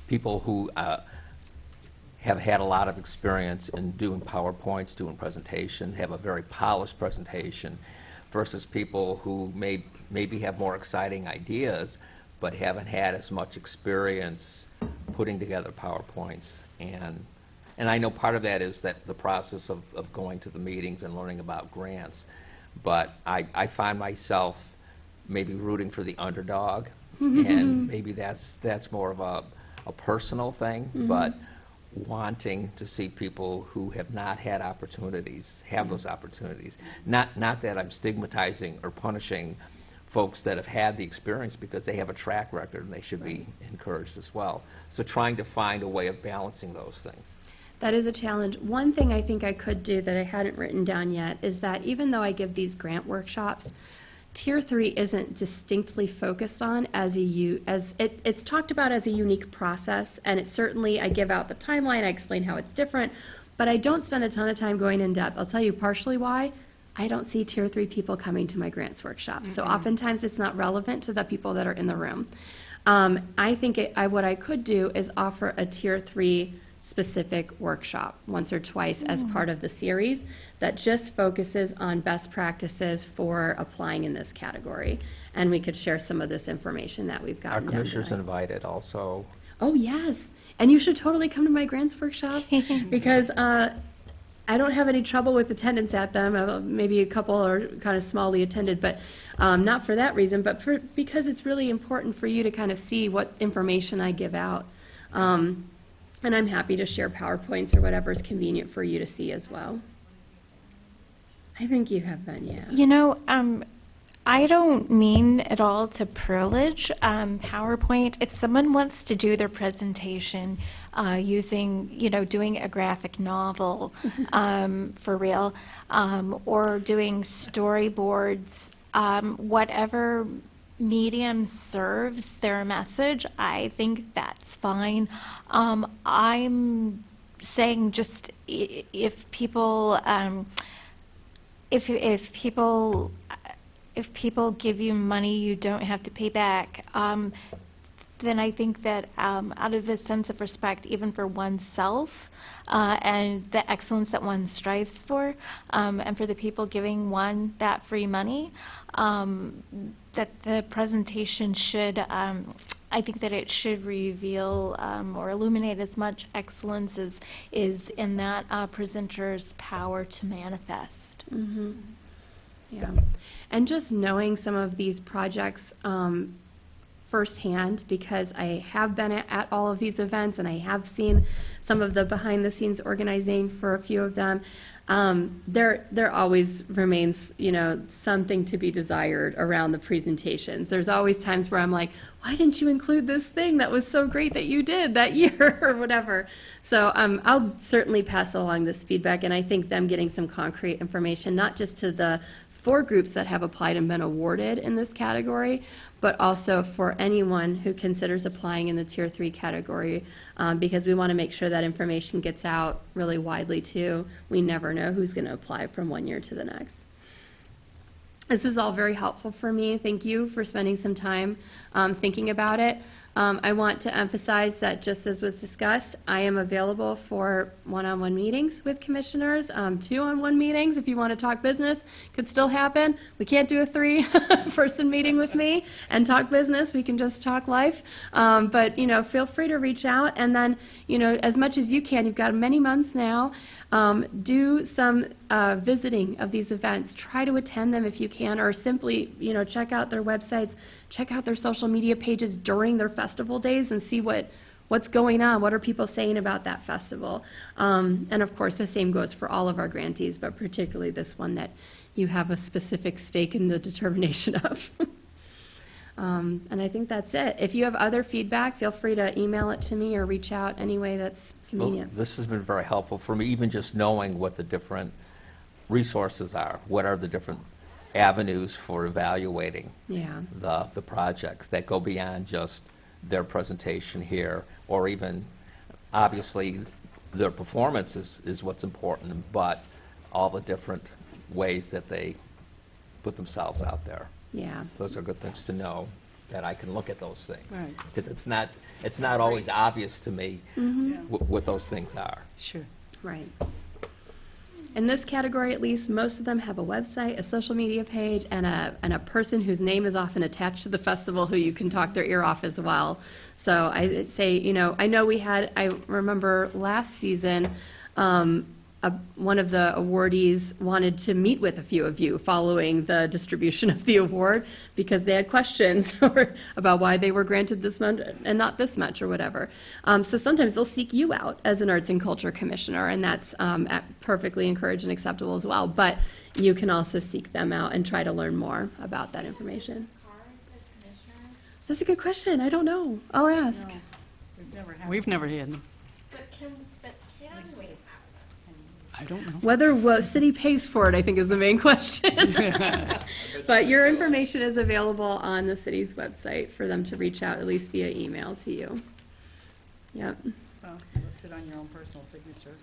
People who have had a lot of experience in doing PowerPoints, doing presentation, have a very polished presentation, versus people who maybe have more exciting ideas, but haven't had as much experience putting together PowerPoints. And I know part of that is that the process of going to the meetings and learning about grants, but I find myself maybe rooting for the underdog, and maybe that's more of a personal thing, but wanting to see people who have not had opportunities have those opportunities. Not that I'm stigmatizing or punishing folks that have had the experience, because they have a track record and they should be encouraged as well. So trying to find a way of balancing those things. That is a challenge. One thing I think I could do that I hadn't written down yet is that even though I give these grant workshops, Tier 3 isn't distinctly focused on it's talked about as a unique process, and it's certainly, I give out the timeline, I explain how it's different, but I don't spend a ton of time going in depth. I'll tell you partially why. I don't see Tier 3 people coming to my grants workshops, so oftentimes it's not relevant to the people that are in the room. I think what I could do is offer a Tier 3 specific workshop once or twice as part of the series that just focuses on best practices for applying in this category. And we could share some of this information that we've gotten. Our commissioners invited also. Oh, yes. And you should totally come to my grants workshops because I don't have any trouble with attendance at them. Maybe a couple are kind of smallly attended, but not for that reason, but because it's really important for you to kind of see what information I give out. And I'm happy to share PowerPoints or whatever is convenient for you to see as well. I think you have been, yeah. You know, I don't mean at all to privilege PowerPoint. If someone wants to do their presentation using, you know, doing a graphic novel for real, or doing storyboards, whatever medium serves their message, I think that's fine. I'm saying just if people if people give you money you don't have to pay back, then I think that out of this sense of respect, even for oneself, and the excellence that one strives for, and for the people giving one that free money, that the presentation should, I think that it should reveal or illuminate as much excellence as is in that presenter's power to manifest. Mm-hmm. Yeah. And just knowing some of these projects firsthand, because I have been at all of these events and I have seen some of the behind-the-scenes organizing for a few of them, there always remains, something to be desired around the presentations. There's always times where I'm like, why didn't you include this thing that was so great that you did that year or whatever? So I'll certainly pass along this feedback, and I think them getting some concrete information, not just to the 4 groups that have applied and been awarded in this category, but also for anyone who considers applying in the Tier 3 category, because we want to make sure that information gets out really widely too. We never know who's going to apply from one year to the next. This is all very helpful for me. Thank you for spending some time thinking about it. I want to emphasize that, just as was discussed, I am available for one-on-one meetings with commissioners, 2-on-1 meetings if you want to talk business. Could still happen. We can't do a 3-person meeting with me and talk business. We can just talk life. But, feel free to reach out. And then, as much as you can, you've got many months now, do some visiting of these events. Try to attend them if you can, or simply, check out their websites, check out their social media pages during their festival days and see what's going on. What are people saying about that festival? And of course, the same goes for all of our grantees, but particularly this one that you have a specific stake in the determination of. And I think that's it. If you have other feedback, feel free to email it to me or reach out any way that's convenient. Well, this has been very helpful for me, even just knowing what the different resources are. What are the different avenues for evaluating the projects that go beyond just their presentation here, or even, obviously, their performance is what's important, but all the different ways that they put themselves out there. Yeah. Those are good things to know, that I can look at those things. Right. Because it's not always obvious to me what those things are. Sure. Right. In this category, at least, most of them have a website, a social media page, and a person whose name is often attached to the festival who you can talk their ear off as well. So I'd say, I know I remember last season, one of the awardees wanted to meet with a few of you following the distribution of the award because they had questions about why they were granted this much and not this much or whatever. So sometimes they'll seek you out as an arts and culture commissioner, and that's perfectly encouraged and acceptable as well. But you can also seek them out and try to learn more about that information. That's a good question. I don't know. I'll ask. We've never had them. But can we? I don't know. Whether city pays for it, I think, is the main question. But your information is available on the city's website for them to reach out, at least via email to you. Yep. Well, listed on your own personal signature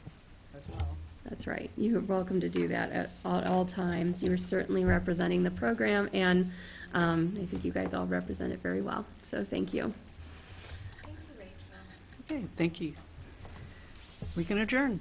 as well. That's right. You're welcome to do that at all times. You're certainly representing the program, and I think you guys all represent it very well. So thank you. Okay, thank you. We can adjourn.